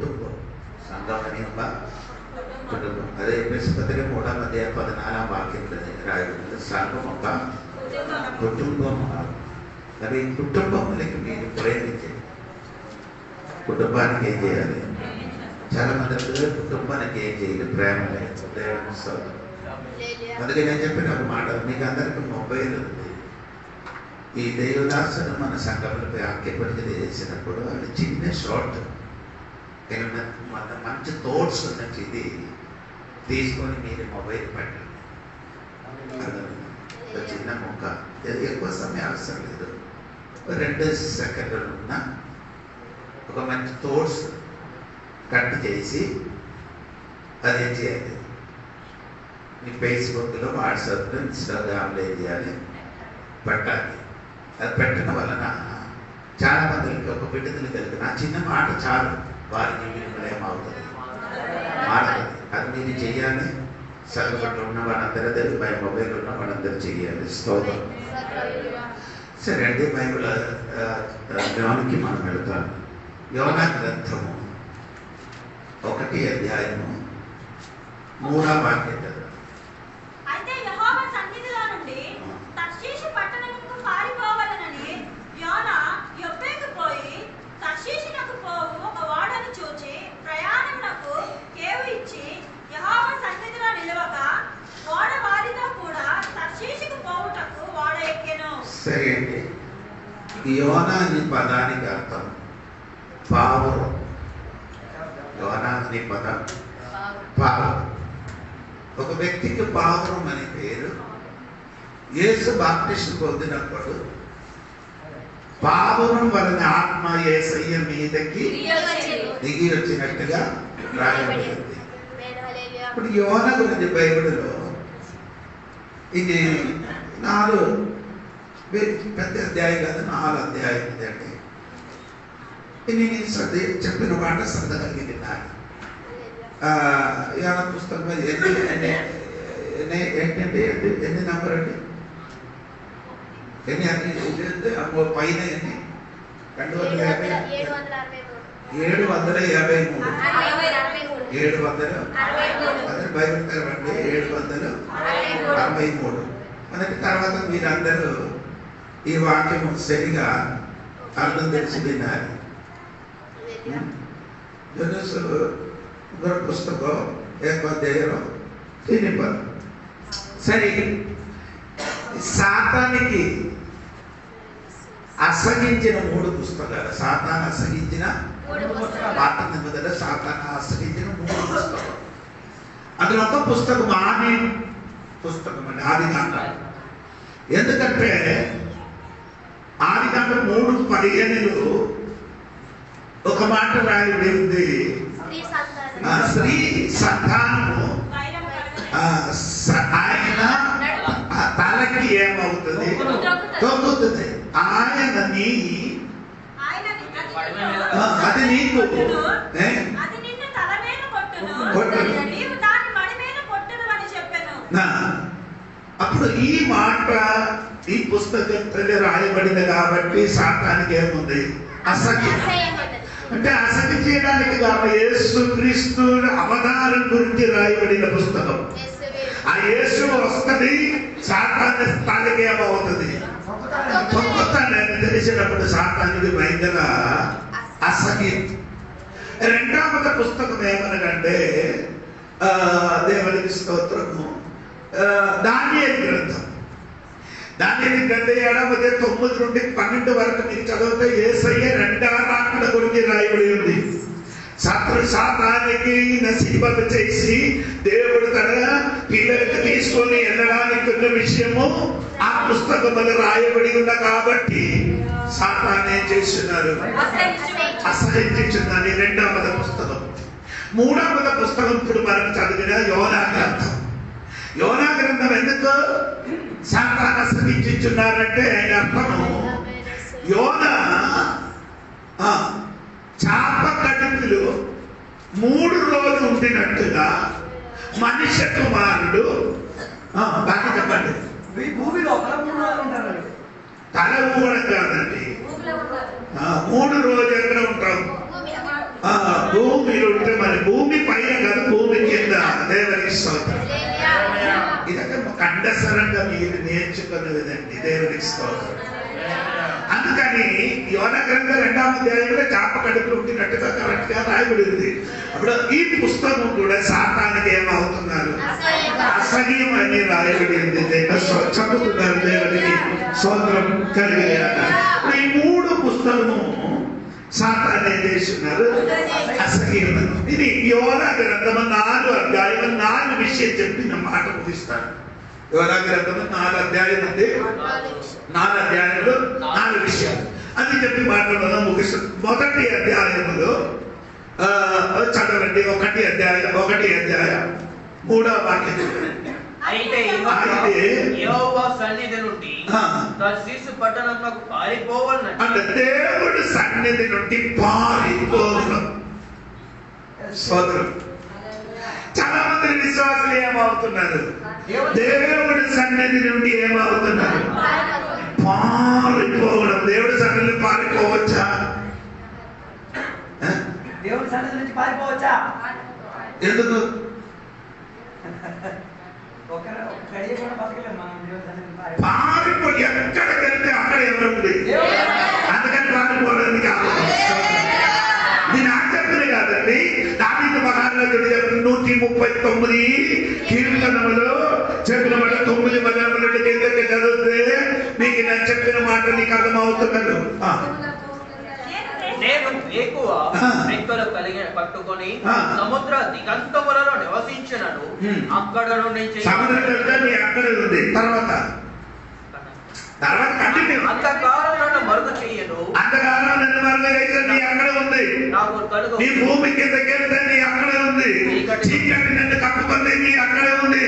కుటుంబం సంఘం అని ఒక కుటుంబం. అదే ఎఫెసీ పత్రిక 3:14 రాయబడింది. సంఘం ఒక కుటుంబం. మరి కుటుంబంలోకి మీరు ప్రేమించండి. కుటుంబానికి ఏం చేయాలి? చాలా మంది కుటుంబానికి ఏం చేయాలి? ప్రేమ లేదు, ప్రేమ. అందుకే నేను చెప్పిన ఒక మాట, మీకు అందరికీ మొబైల్ ఉంది. ఈ దేవదాసును మన సంఘంలో ఆక్యపరిచయం చేసినప్పుడు అది చిన్న షార్ట్, మన మంచి థాట్స్ ఉన్నట్టు ఇది తీసుకొని మీరు మొబైల్ పెట్టండి. చిన్న మొక్క, ఎక్కువ సమయం అవసరం లేదు, 2 సెకండ్లు ఉన్న ఒక మంచి థాట్స్ కట్ చేసి అది ఏం చేయాలి? మీ ఫేస్బుక్లో, వాట్సాప్లో, ఇన్స్టాగ్రామ్లో ఏం చేయాలి? పెట్టాలి. అది పెట్టడం వలన చాలా మందికి ఒక విడుదల కలిగిన ఆ చిన్న మాట చాలు, వారి జీవితంలో ఏమవుతుంది? మారుతుంది. అది మీరు చెయ్యాలి. సర్వపట్ల ఉన్న వాళ్ళందరూ, మొబైల్ ఉన్న వాళ్ళందరూ చెయ్యాలి. స్తోత్రం. సరే అండి, బైబిల్ యోనాకి మనం వెళతాము. యోనా గ్రంథము 1వ అధ్యాయము 3వ వాక్యం. అయితే యెహోవా సన్నిధిలో నుండి తర్షీషు పట్టణమునకు పారిపోవాలనని యోనా యొప్పేకు పోయి తర్షీషునకు పోవు ఒక ఓడను చూచి ప్రయాణమునకు కేవు ఇచ్చి యెహోవా సన్నిధిలో నిలవక ఓడ వారితో కూడా తర్షీషుకు పోవుటకు ఓడ ఎక్కెను. సరే అండి, యోనా అనే పదానికి అర్థం పావురం. యోనా అనే పదం పావురం. ఒక వ్యక్తికి పావురం అనే పేరు. యేసు బాప్టిస్టు పొందినప్పుడు పావురం వలన ఆత్మ యేసయ్య మీదకి దిగి వచ్చినట్టుగా రాయబడింది. ఇప్పుడు యోన గురించి బైబిల్లో ఇది 4 పెద్ద అధ్యాయం కాదు, 4 అధ్యాయం ఇదండి. ఇది నేను చెప్పిన మాట శ్రద్ధ కలిగింది. నాకు యోన పుస్తకం ఏంటంటే ఎన్ని నంబర్ అండి? ఎన్ని పైన ఎన్ని? 250, 753. బైబిల్ తెరవండి. 763. మనకి తర్వాత మీరందరూ ఈ వాక్యం సరిగా అర్థం తెలిసి విన్నారు. పుస్తకం 1వ అధ్యాయం 3 సరే. సాతానికి అసహించిన 3 పుస్తకాలు. సాతాను అసహించిన పాత నిబంధనలో సాతాను అసహించిన 3 పుస్తకాలు. అందులో ఒక పుస్తకం ఆది పుస్తకం అండి, ఆదికాండం. ఎందుకంటే ఆదికాండం 3:15 ఒక మాట రాయబడి ఉంది, స్త్రీ సంతానము ఆయన తలకి ఏమవుతుంది? తొక్కుతుంది. ఆయనని అది నీకు అప్పుడు ఈ మాట ఈ పుస్తకం రాయబడింది కాబట్టి సాతానికి ఏముంది? అసహ్యం. అంటే అసహ్యం చేయడానికి కారణం యేసుక్రీస్తు అవతారం గురించి రాయబడిన పుస్తకం. ఆ యేసు వస్తుంది, సాతాను స్థానిక ఏమవుతుంది? తొక్కుతానని తెలిసినప్పుడు సాతానికి భయంకర అసహ్యం. 2వ పుస్తకం ఏమనగంటే దేవునికి స్తోత్రము, దానియేలు గ్రంథం. దానియేలు గ్రంథం 7వ అధ్యాయం 9 నుండి 12 వరకు మీరు చదివితే యేసయ్య 2వ రాకడ గురించి రాయబడి ఉంది. సాతానికి నసీబత చేసి దేవుడు తన పిల్లలకు తీసుకొని వెళ్ళడానికి ఉన్న విషయము ఆ పుస్తకములు రాయబడి ఉన్న కాబట్టి సాతాను ఏం చేస్తున్నారు? అసహించుచున్నది. 2వ పుస్తకం. 3వ పుస్తకం ఇప్పుడు మనం చదివిన యోనా గ్రంథం. యోనా గ్రంథం ఎందుకు సాతాను అసహించుచున్నారంటే ఆయన అర్థము, యోనా చాప కడుపులో 3 రోజులు ఉండినట్టుగా మనిషి కుమారుడు బాగా చెప్పండి భూమిలో 3 రోజులు ఉంటారు. తల ఊగడం కాదండి, 3 రోజులు ఎక్కడ ఉంటాం? భూమి మరి భూమి పైన కాదు, భూమి కింద. దేవునికి స్తోత్రం. ఇదొక కండసరంగా మీరు నేర్చుకున్నదండి. దేవునికి స్తోత్రం. అందుకని యోనా గ్రంథం 2వ అధ్యాయంలో చేప కడుపులో ఉండినట్టుగా కరెక్ట్ గా రాయబడింది. అప్పుడు ఈ పుస్తకం కూడా సాతానికి ఏమవుతున్నారు, అసహ్యం అని రాయబడింది. చదువుతున్నారు. దేవునికి స్తోత్రం కలిగిన ఈ 3 పుస్తకము సాతానే చేస్తున్నారు, అసహ్యం. ఇది యోనా గ్రంథం 4వ అధ్యాయం 4 విషయం చెప్పిన మాట ముగిస్తాను. యోనా గ్రంథం 4 అధ్యాయం ఉంది. 4 అధ్యాయంలో 4 విషయాలు అది చెప్పి మాట్లాడదాం, ముగిస్తుంది. మొదటి అధ్యాయములో చదవండి. 1 అధ్యాయం 3వ వాక్యం. అయితే యెహోవా సన్నిధి నుండి తర్షీషు పట్టణమునకు పారిపోవాలని, అంటే దేవుడి సన్నిధి నుండి పారిపోవడం. సోదరం, చాలా మంది విశ్వాసులు ఏమవుతున్నారు, దేవుడి సన్నిధి నుండి ఏమవుతున్నారు, పారిపోవడం. దేవుడి సన్నిధి పారిపోవచ్చా? దేవుడి సన్నిధి నుంచి పారిపోవచ్చా? ఎందుకు? పారిపోయి ఎక్కడికి వెళ్తే అక్కడ ఎవరు ఉంది, అందుకని పారిపోవడానికి దీని ఆచరణ కాదండి. దావీదు మహారాజుడు 139 కీర్తనములో చెప్పిన మాట 9 వచనముల కిందకి చదివితే మీకు నేను చెప్పిన మాట నీకు అర్థమవుతున్నారు. నేను ఎక్కువ రెక్కలు పట్టుకొని సముద్ర దిగంతములలో నివసించినను అక్కడ నుండి అక్కడే ఉంది. తర్వాత అంతకాలం నన్ను మరుగు చెయ్యను, అంతకాలం నన్ను మరుగు చేసి నీ అక్కడే ఉంది. నాకు కలుగు నీ భూమి కిందకి వెళ్తే నీ అక్కడే ఉంది. చీకటి నన్ను కప్పుకుంది, నీ అక్కడే ఉంది.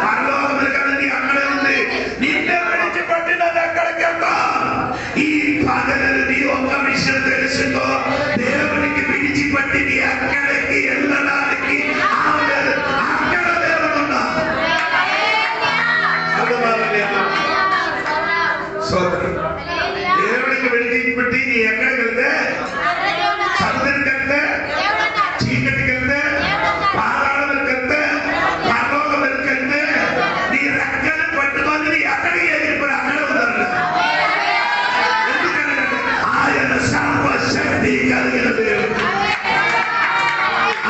పరలోకముల కన్నా నీ అక్కడే ఉంది. నిన్నే విడిచిపెట్టినది అక్కడికి వెళ్తా. ఈ పగలు నీ ఒక విషయం తెలుసుకో, దేవునికి విడిచిపెట్టి నీ అక్కడికి వెళ్ళడానికి అక్కడ దేవుడు ఉన్నాడు. దేవుడికి విడిచిపెట్టి నీ ఎక్కడికి వెళ్తే, సముద్రానికి వెళ్తే, చీకటికి వెళ్తే, పాతాళానికి వెళ్తే, పరలోకములకు వెళ్తే నీ రెక్కలు పట్టుకొని నీ అక్కడికి ఎగిరిపోయి అక్కడే ఉన్నారు. ఎందుకంటే ఆయన సర్వశక్తి కలిగిన దేవుడు,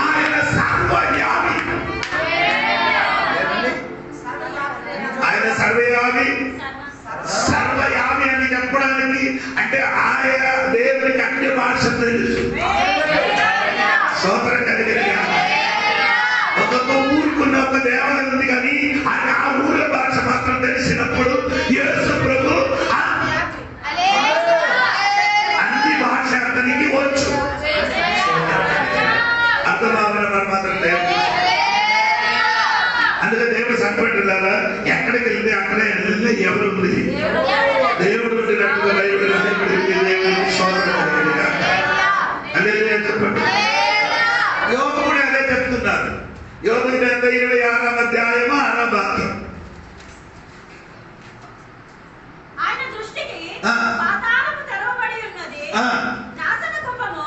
ఆయన సర్వయామి, ఆయన సర్వయామి. సర్వయామి అని చెప్పడానికి అంటే ఆయన దేవునికి అన్ని భాషలు తెలుసు. స్తోత్రం కలిగిన ఒక్కొక్క ఊరుకున్న ఒక దేవాలయం ఉంది, కానీ ఆయన ఆ ఊర్ల భాష మాత్రం తెలిసినప్పుడు యేసు ప్రభు అన్ని భాష అతనికి వచ్చు. అర్థమవడం మాత్రం లేదు. అందుకే దేవుడు సంపట్టులారా ఎక్కడికి వెళ్తే అక్కడే వెళ్ళి ఎవరు ఉంది, దేవుడు ఉండినట్టుగా బైబిల్ రాయబడింది. దేవుడికి స్తోత్రం కలిగిన హల్లెలూయా చెప్పండి. యోబు కూడా అదే చెప్తున్నారు. యోబు గ్రంథం 26వ అధ్యాయము 6వ వాక్యం. ఆయన దృష్టికి పాతాళము తెరవబడి ఉన్నది, నాశన కూపము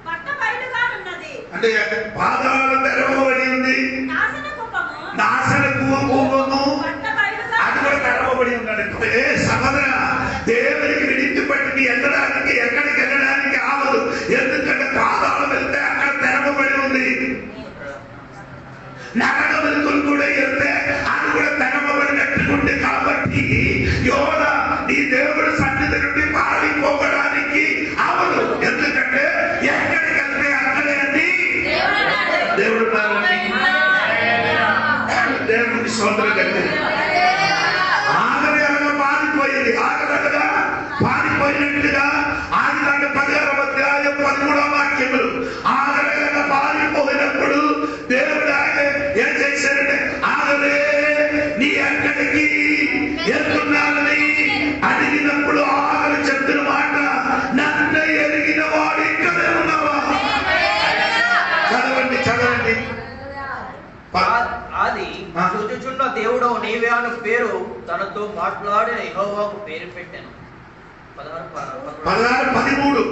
బట్టబయలుగా ఉన్నది. అంటే పాతాళం తెరవబడి ఉంది, నాశన కూపము అది కూడా తెరవబడి ఉన్నాడు. సముద్ర దేవునికి విడిచిపెట్టి వెళ్ళడానికి ఎక్కడికి వెళ్ళడానికి ఆవదు. ఎందుకంటే పాతాళం వెళ్తే అక్కడ తెరవబడి ఉంది. నరక వెలుగులు కూడా వెళ్తే అది కూడా తెరవబడినట్టు. కాబట్టి యోన నీ దేవుడి సన్నిధి నుండి పారిపోవడానికి అవదు. ఎందుకంటే ఎక్కడికి వెళ్తే అక్కడే అని దేవుడు దేవుడికి స్తోత్రం కలిగింది. ఆగరగా పారిపోయింది, ఆగరగా పారిపోయినట్టుగా ఆదికాండ 16వ అధ్యాయం 13వ వాక్యములు. ఆగరగా పారిపోయినప్పుడు దేవుడు ఆయన ఏం చేశాడంటే, ఆగరే నీ ఎక్కడికి వెళ్తున్నానని అడిగినప్పుడు ఆగరు చెప్పిన మాట, నన్ను ఎరిగిన వాడు ఇక్కడే ఉన్నావా? చదవండి చదవండి. అది చూచుచున్న దేవుడు నీవే అను పేరు తనతో మాట్లాడిన యెహోవాకు పేరు పెట్టాను. 16, 13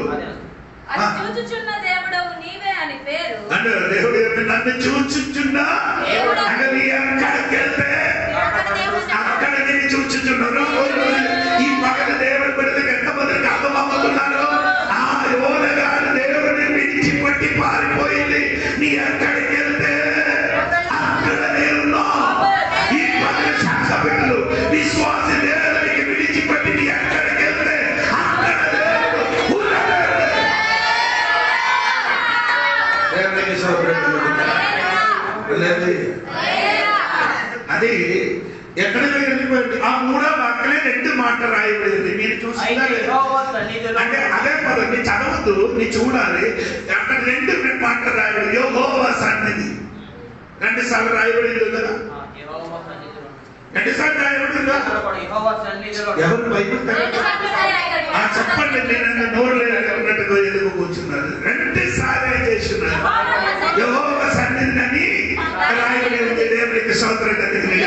అది చూచుచున్న దేవుడవు నీవే అని పేరు అంటే దేవుడు చెప్పి నన్ను చూచుచున్నా అంటే నీ ఎక్కడికి వెళ్తే అక్కడ నేను చూచుచున్నాను. ఈ పక్కన దేవుడి బిడ్డలకు ఎంతమందికి అర్థమవుతున్నారు? ఆ యోనగాడు దేవుడిని విడిచిపెట్టి పారిపోయింది. నీ ఎక్కడికి వెళ్తే అక్కడ నేను ఈ పక్కన శాఖ బిడ్డలు విశ్వాస దేవుడికి విడిచిపెట్టి నీ ఎక్కడికి వెళ్తే అక్కడ అది ఎక్కడ వెళ్ళిపోయింది. ఆ మూడో వాక్యలే 2 మాట రాయబడింది. మీరు చూస్తున్నారు అంటే అదే పదం నీ చదవద్దు, నీ చూడాలి. అక్కడ 2 మాట రాయబడింది. యెహోవా సన్నిధి 2 సార్లు రాయబడింది కదా. 2 సార్లు రాయబడింది. ఎవరు బైబిల్ చెప్పండి. నేను నోరు లేనట్టుగా ఎదుగు కూర్చున్నారు. 2 సార్లు చేస్తున్నారు. యెహోవా సన్నిధి అని రాయబడింది. దేవునికి స్తోత్రం కలిగింది.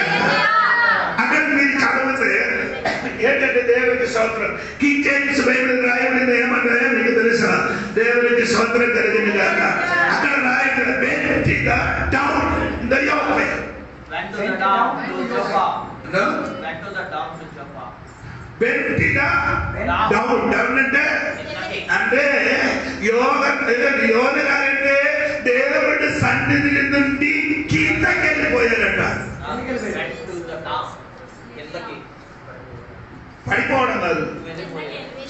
అక్కడ మీరు చదివితే ఏంటంటే దేవునికి స్తోత్రం. కింగ్ జేమ్స్ బైబిల్ రాయబడింది ఏమన్నా మీకు తెలుసా? దేవునికి స్తోత్రం కలిగింది కాక. అక్కడ రాయబడింది bent down the yoke. Went to the down to Joppa. No? Went to the down to Joppa. bent down అంటే యోన గారంటే దేవుడి సన్నిధి నుండి కిందకి వెళ్ళిపోయారట. పడిపోవడం కాదు,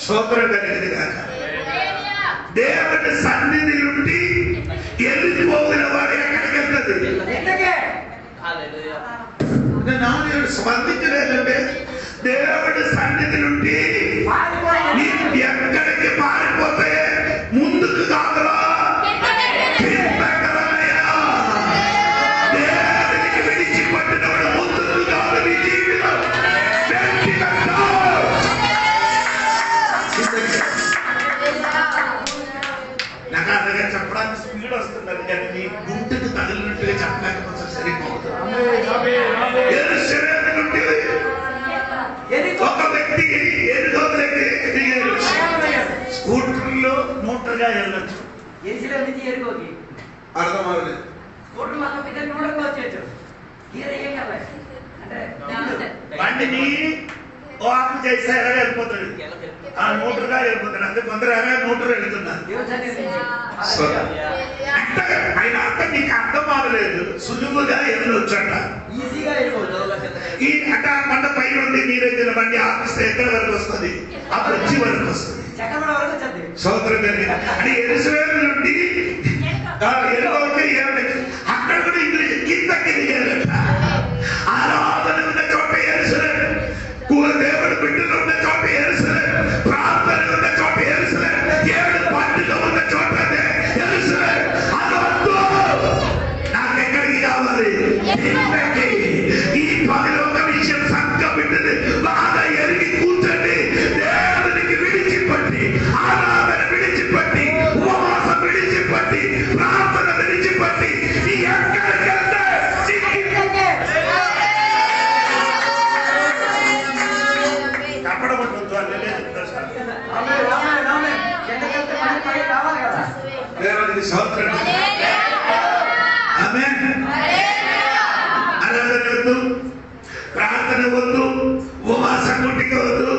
స్తోత్రం కలిగింది కాక. దేవుడి సన్నిధి నుండి వెళ్ళిపోయిన వాడు ఎక్కడికి వెళ్తుంది? నాలుగు స్పందించలేదంటే దేవుడి సన్నిధి నుండి నీకు ఎక్కడికి పారిపోతే ముందుకు కాదురా దేవుడికి విడిచిపట్టినవాడు ముందుకు కాదు. నీ జీవితం నాకు అలాగే చెప్పడానికి స్పీడ్ వస్తున్నది కానీ నీ గుంటకు తగిలినట్టుగా చెప్పలేకపోతే సరిపోతుంది. ఒక వ్యక్తి స్కూటర్లో నూటగా వెళ్ళచ్చు. అర్థం అవ్వలేదు. బండిని ఆఫ్ చేసారా వెళ్ళిపోతాడు. ఆ నూటగా వెళ్ళిపోతాడు. అంటే కొందరు నూటరు వెళ్తున్నారు. ఆయన అర్థం నీకు అర్థం అవ్వలేదు. సులువుగా వెళ్ళొచ్చట. ఈ అంటే ఆ కొండ పైన ఉంది నీరెత్తిన బండి ఆపిస్తే ఎక్కడ వరకు వస్తుంది? ఆ బ్రిడ్జి వరకు వస్తుంది. సోదరు అంటే ఎరుసలేము నుండి అక్కడ కూడా ఇంగ్లీష్ కిందకి దిగారట. ఆరాధన ఉన్న చోట ఎరుసలేము, దేవుడు బిడ్డలు ఉన్న చోట ఎరుసలేము, ప్రార్థన ఉన్న చోట ఎరుసలేము, 7 పండుగ ఉన్న చోట ఎరుసలేము. అదొద్దు, నాకెక్కడికి కావాలి? ఈ పనిలో ఒక విషయం సంఘ బిడ్డలు బాగా ఎరిగి కూర్చొని దేవునికి విడిచిపట్టి, ఆరాధన విడిచిపట్టి, ఉపవాసం విడిచిపట్టి, ప్రార్థన విడిచిపట్టి నీ ఎక్కడికి వెళ్తే కప్పడబడుతుంది. అల్లే దేవునికి స్తోత్రం. ఆమేన్. ఆరాధన వద్దు, ప్రార్థన వద్దు, ఉపవాసం గుంటికి వద్దు,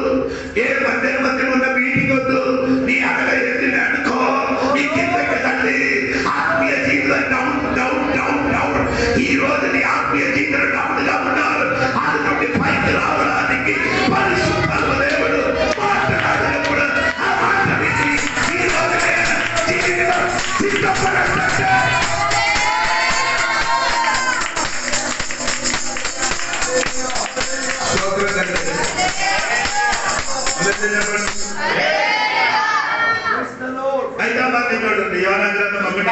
ఏ మధ్య ఉన్న మీటింగ్ వద్దు. నీ అక్కడ ఎదిరి అనుకో, నీ కిందకి తల్లి ఆత్మీయ జీవితం డౌన్ డౌన్ డౌన్ డౌన్. ఈ రోజు నీ ఆత్మీయ జీవితం డౌన్ గా ఉన్నారు. అది నుండి పైకి రావడానికి పరిశుద్ధాత్మ దేవుడు మాట్లాడినప్పుడు ఆ మాట విని ఈ రోజు జీవితం సిద్ధపడతాడు.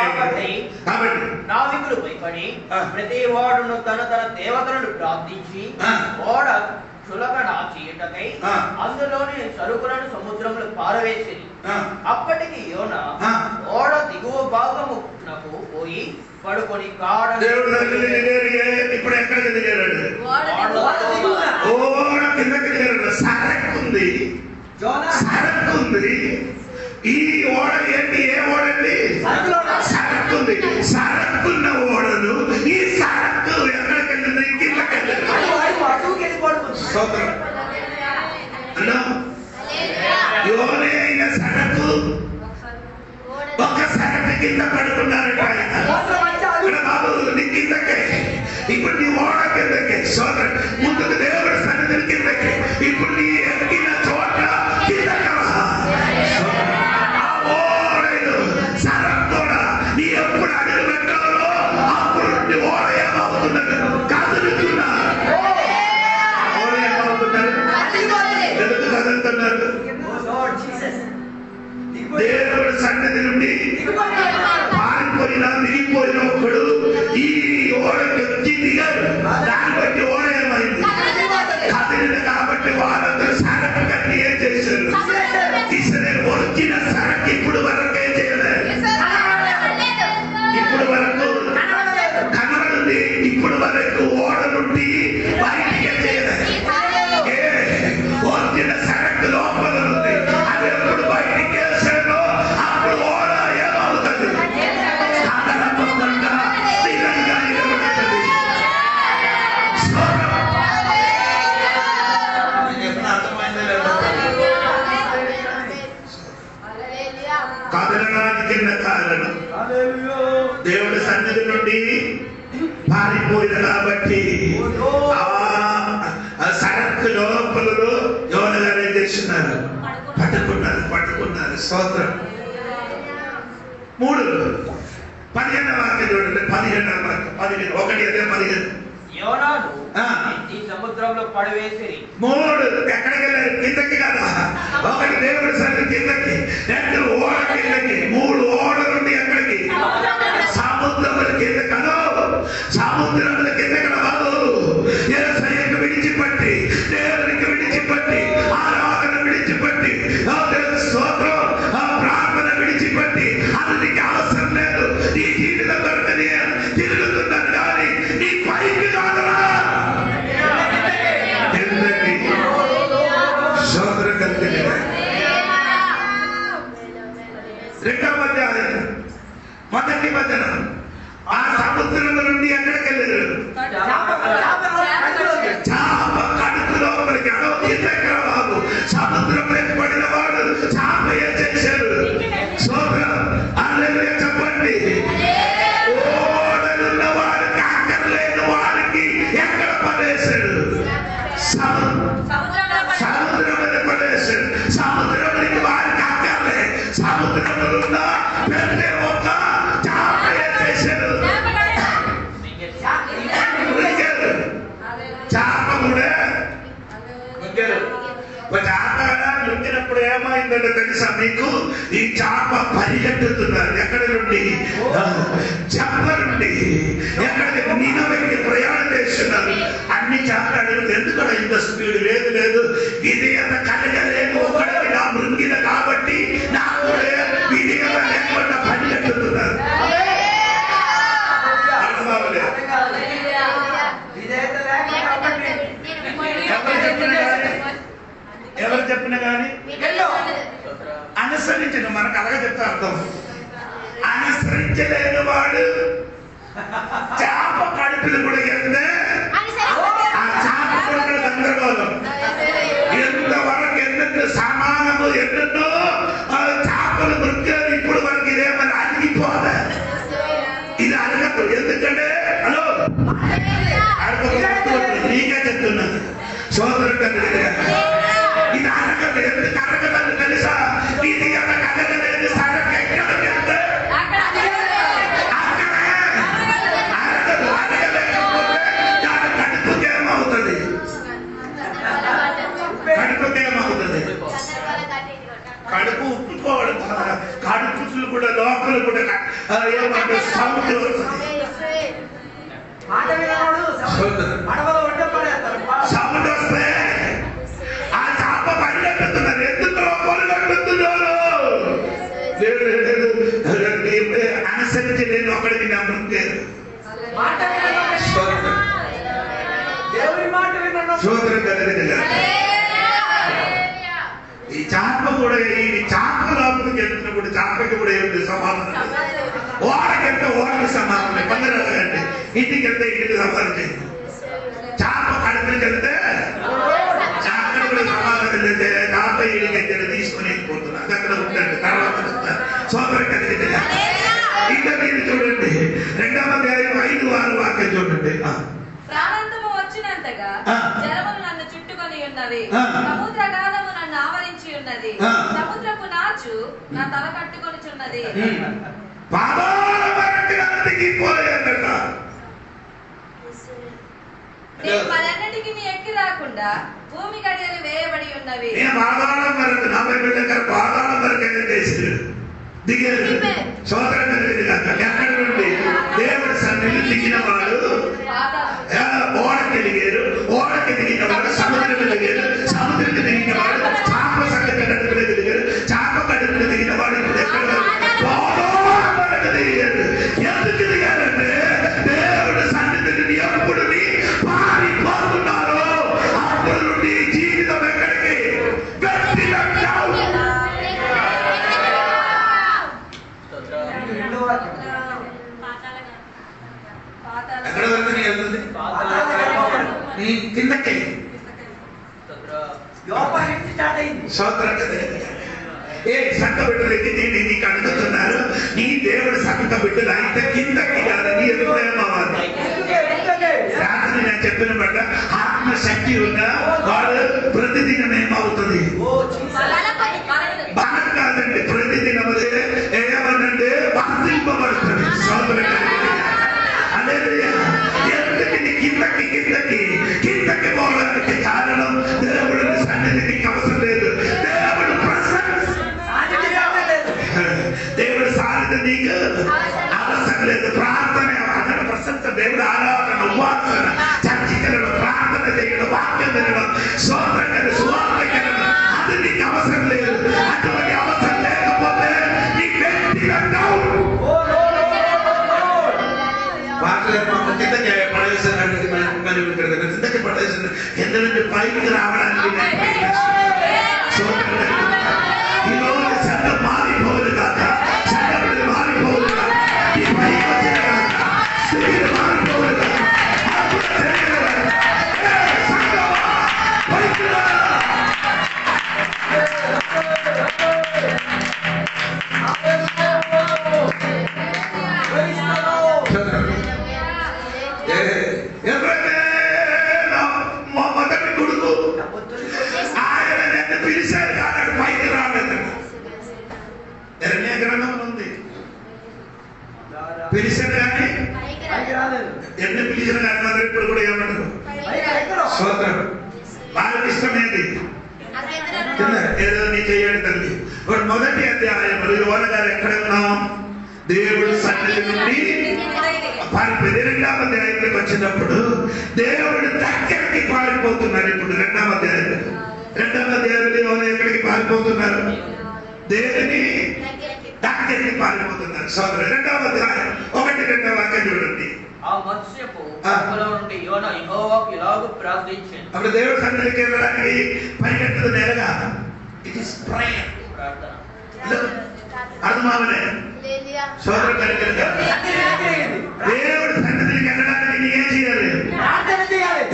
కాబట్టి నావికులు భయపడి ప్రతి వాడును తన దేవతలను ప్రార్థించి ఓడ చులకన చేయటకై అందులోని సరుకులను సముద్రంలో పారవేసింది. అప్పటికి యోన ఓడ దిగువ భాగమునకు పోయి పడుకొని ఇప్పుడు ఎక్కడికి దిగాడు? ఓడ కిందకి దిగాడు. సరక్కుంది, సరక్కుంది. ఈ ఓడ ఏంటి? ఏ ఓడండి? సరక్కుంది. కింద పడుకున్నారట ఆయన. బాబు నీ కిందకే, ఇప్పుడు నీ ఓడ కిందకే, సోదరు ముందుకు దేవుడి సన్నిధి కిందకే, ఇప్పుడు నీ ఎక్కిన చోట కిందకరా. ఆ ఓడలు సరం కూడా నీ ఎప్పుడు అడుగు పెట్టాలో అప్పుడు నీ ఓడ ఏమవుతున్నది, కదులుతున్నా. ఓడ ఏమవుతున్నారు, ఎందుకు కదులుతున్నారు? దేవుడి సన్నిధి నుండి పారిపోయినా మిగిలిపోయిన ఒకడు ఈ ఓడకి వచ్చి దిగాడు. దాన్ని బట్టి ఓడ ఏమైంది, కదిలింది. కాబట్టి వాళ్ళందరూ సరకు కట్టి ఏం చేశారు, తీసరే వచ్చిన సరకు ఇప్పుడు వరకు ఏం చేయలేదు, ఇప్పుడు వరకు కనబడింది, ఇప్పుడు వరకు ఓడ నుండి బయటికి ఏం చేయలేదు. వచ్చిన సరకు లోపల ఉంది, అది ఎప్పుడు బయటికి వేసాడో అప్పుడు ఓడ ఏమవుతుంది, కదలకుండా స్థిరంగా నిలబడుతుంది. అర్థమైందో లేదో, కదలడానికి కారణం దేవుడి సన్నిధి నుండి పారిపోయింది. కాబట్టి ఆ సరకు లోపలలో యోన గారు ఏం చేస్తున్నారు, పట్టుకున్నారు. స్తోత్రం. 3:15 వాక్యం చూడండి. 15 1 అదే 15. యోనాను ఈ సముద్రంలో పడవేసిరి. 3 ఎక్కడికి వెళ్ళారు, కిందకి కదా. 1 దేవుడి సన్నిధి కిందకి, 2 ఓడ కిందకి, 3 ఓడ నుండి ఎక్కడికి, సముద్రముల కింద కదా. సముద్రముల కింద కదా బాబు. యేసయ్యకు విడిచిపెట్టి, దేవునికి విడిచిపెట్టి, ఆరాధన విడిచిపెట్టి, స్తోత్రం ప్రార్థన విడిచిపెట్టి, అది నీకు అవసరం లేదు. నీ జీవితం దొరకని తిరుగుతున్నాను కానీ నీ పైకి కాదరా. ఎందుకంటే సోదరు కలిగిన 2వ అధ్యాయం 1వ వచనం. ఆ సముద్రం నుండి ఎక్కడికి వెళ్ళారు, చాప కడుపు లోపలికి. ఎక్కడ బాబు సముద్రం పడిన వాడు చాప ఏం చేశారు, సోదరం హల్లెలూయా చెప్పండి. ఓడలున్న వారికి అక్కర్లేని వారికి ఎక్కడ పడేశాడు, సముద్రం మీద పడేశాడు. సముద్రం వారికి అక్కర్లే, సముద్రంలో ఉన్న పెద్ద ఒక చాప ఏం చేశాడు, చాప కూడా చాప నొక్కినప్పుడు ఏమైందంటే తెలుసా మీకు, ఈ చాప పరిగెత్తుతున్నారు. ఎక్కడి నుండి, చెప్ప నుండి ఎక్కడికి, నినవెక్కి ప్రయాణం చేస్తున్నారు. అన్ని చేపలు అడుగుతుంది, ఎందుకంటే ఇంత స్పీడ్ లేదు, ఇది ఎంత కలగలేదు, ఒకటి నా మృంగిన కాబట్టి నాకు ఇది లేకుండా పరిగెత్తుతున్నారు. ఎవరు చెప్పినా కానీ అనుసరించిన, మనకు అలాగే చెప్తే అర్థం. అనుసరించలేని వాడు చేప కడుపులు కూడా వెళ్తే ఆ చేప కూడా గందరగోళం. ఎంతవరకు ఎన్నెన్నో సమానము, ఎన్నెన్నో చేపలు మృత్యాలు ఇప్పుడు వరకు ఇదేమన్నా అరిగిపోదా, ఇది అరగదు. ఎందుకంటే హలో అరగదు, నీకే చెప్తున్నాను సోదరు కలిగిన, ఇది అరగదు. ఎందుకు అరగదని తెలుసా, ఇది అరగలేదు. సరకు ఎక్కడ వెళ్తే అరగదు. అరగలేకపోతే దాని కడుపుకేమవుతుంది, కడుపు ఉప్పుకోవడం, కడుపులు కూడా లోపల కూడా ఏమంటే సౌండ్ వస్తుంది. సౌండ్ వస్తే ఆ చాప పరిగెత్తుతున్నారు. ఎందుకు పరిగెత్తుతున్నారు, అనుసరించి నేను ఒకడికి నమ్మలేదు. సోదరు కలిగిన ఈ చాప కూడా, ఈ చాప లోపలికి వెళ్తున్నప్పుడు చాపకి కూడా ఏమిటి సమాధానం, ఓడకెళ్తే ఓడకి సమాధానం, పందరండి ఇంటికి వెళ్తే ఇంటికి సమాధానం. చాప కడుపుకి వెళ్తే అక్కడ కూడా సమాధానం వెళ్తే చాప ఇంటికి తీసుకుని వెళ్ళిపోతున్నా, అక్కడ ఉండండి తర్వాత సోదరు కలిగిన ప్రాణాంతము వచ్చినంతగా జలములు నన్ను చుట్టుకొని ఉన్నవి, సముద్ర గాలము నన్ను ఆవరించి ఉన్నది, సముద్రపు నాచు నా తల కట్టుకొనిచున్నది. నేను మరన్నిటికి మీ ఎక్కి రాకుండా భూమి గడియలు వేయబడి ఉన్నవి. దేవుడి సన్నిధిని దిగిన వాడు ఓడకి దిగారు, ఓడకి దిగిన వాడు సముద్రం దిగారు, సముద్రం దిగిన వాడు చాప సంగతి కడుపులో దిగారు, చాప కడుపులో దిగిన వాడు ఇప్పుడు ఎక్కడ దిగారు. ఎందుకు దిగారంటే దేవుడి సన్నిధిని ఎప్పుడు పారిపోతున్నారో అప్పుడు నుండి జీవితం ఎక్కడికి ఎక్కడ వరకు వెళ్తుంది? కిందకి సోదరం కదా. ఏ సంఘ బిడ్డలకి నేను నీకు అడుగుతున్నారు, నీ దేవుడు సంఘ బిడ్డలు అయితే కిందకి కాదని ఎదురేమవ్వాలి. రాత్రి నేను చెప్పిన బట్ట ఆత్మశక్తి ఉన్నా వాడు ప్రతిదినం ఏమవుతుంది? బాగా కాదండి, ప్రతిదినం ఏమనంటే వర్తింపబడుతుంది. సోదరం కిందకి కిందకి కిందకి పోవడానికి కారణం దేవుడి సన్నిధి నీకు అవసరం లేదు. దేవుడు దేవుడు సాధిత నీకు అవసరం లేదు. ప్రార్థన 100% దేవుడు ఆరాధన, ఉపాసన, చర్చికలను ప్రార్థన చేయడం, వాక్యం వినడం, స్తోత్రం సువార్తకరణం అది నీకు అవసరం లేదు. అటువంటి అవసరం లేకపోతే నీ వ్యక్తిగత కిందకి పడేసిన కింద నుండి పైకి రావడానికి ఈరోజు సంఘం మారిపోదు కాక, సంఘం మారిపోదు కాక, ఈ పైకి వచ్చిన కాక, స్థితిని మారిపోదు కాక, పిలిచారు కానీ ఎన్ని పిలిచిన కానీ మాత్రం ఇప్పుడు కూడా ఏమంటారు? స్తోత్రం. బాగా ఇష్టమేది ఏదో నీ చెయ్యండి తల్లి. మొదటి అధ్యాయంలో యోన గారు ఎక్కడ ఉన్నాం? దేవుడు సన్నిధి నుండి 12వ అధ్యాయంలోకి వచ్చినప్పుడు దేవుడు దగ్గరికి పారిపోతున్నారు. ఇప్పుడు 2వ అధ్యాయంలో యోన ఎక్కడికి పారిపోతున్నారు? దేవుని దగ్గరికి పారిపోతున్నారు. సోదరు 2వ అధ్యాయం 1-2 వాక్యం చూడండి. ఆ మత్స్యపు కడుపులో నుండి యోన యెహోవాకు ఇలాగ ప్రార్థించాను. అప్పుడు దేవుడి సన్నిధికి వెళ్ళడానికి పరిగెత్తదు నేరుగా. ఇట్ ఇస్ ప్రేయర్, ప్రార్థన. అర్థమావలే సోదరు కలిగిన దేవుడి సన్నిధికి వెళ్ళడానికి నీ ఏం చేయాలి?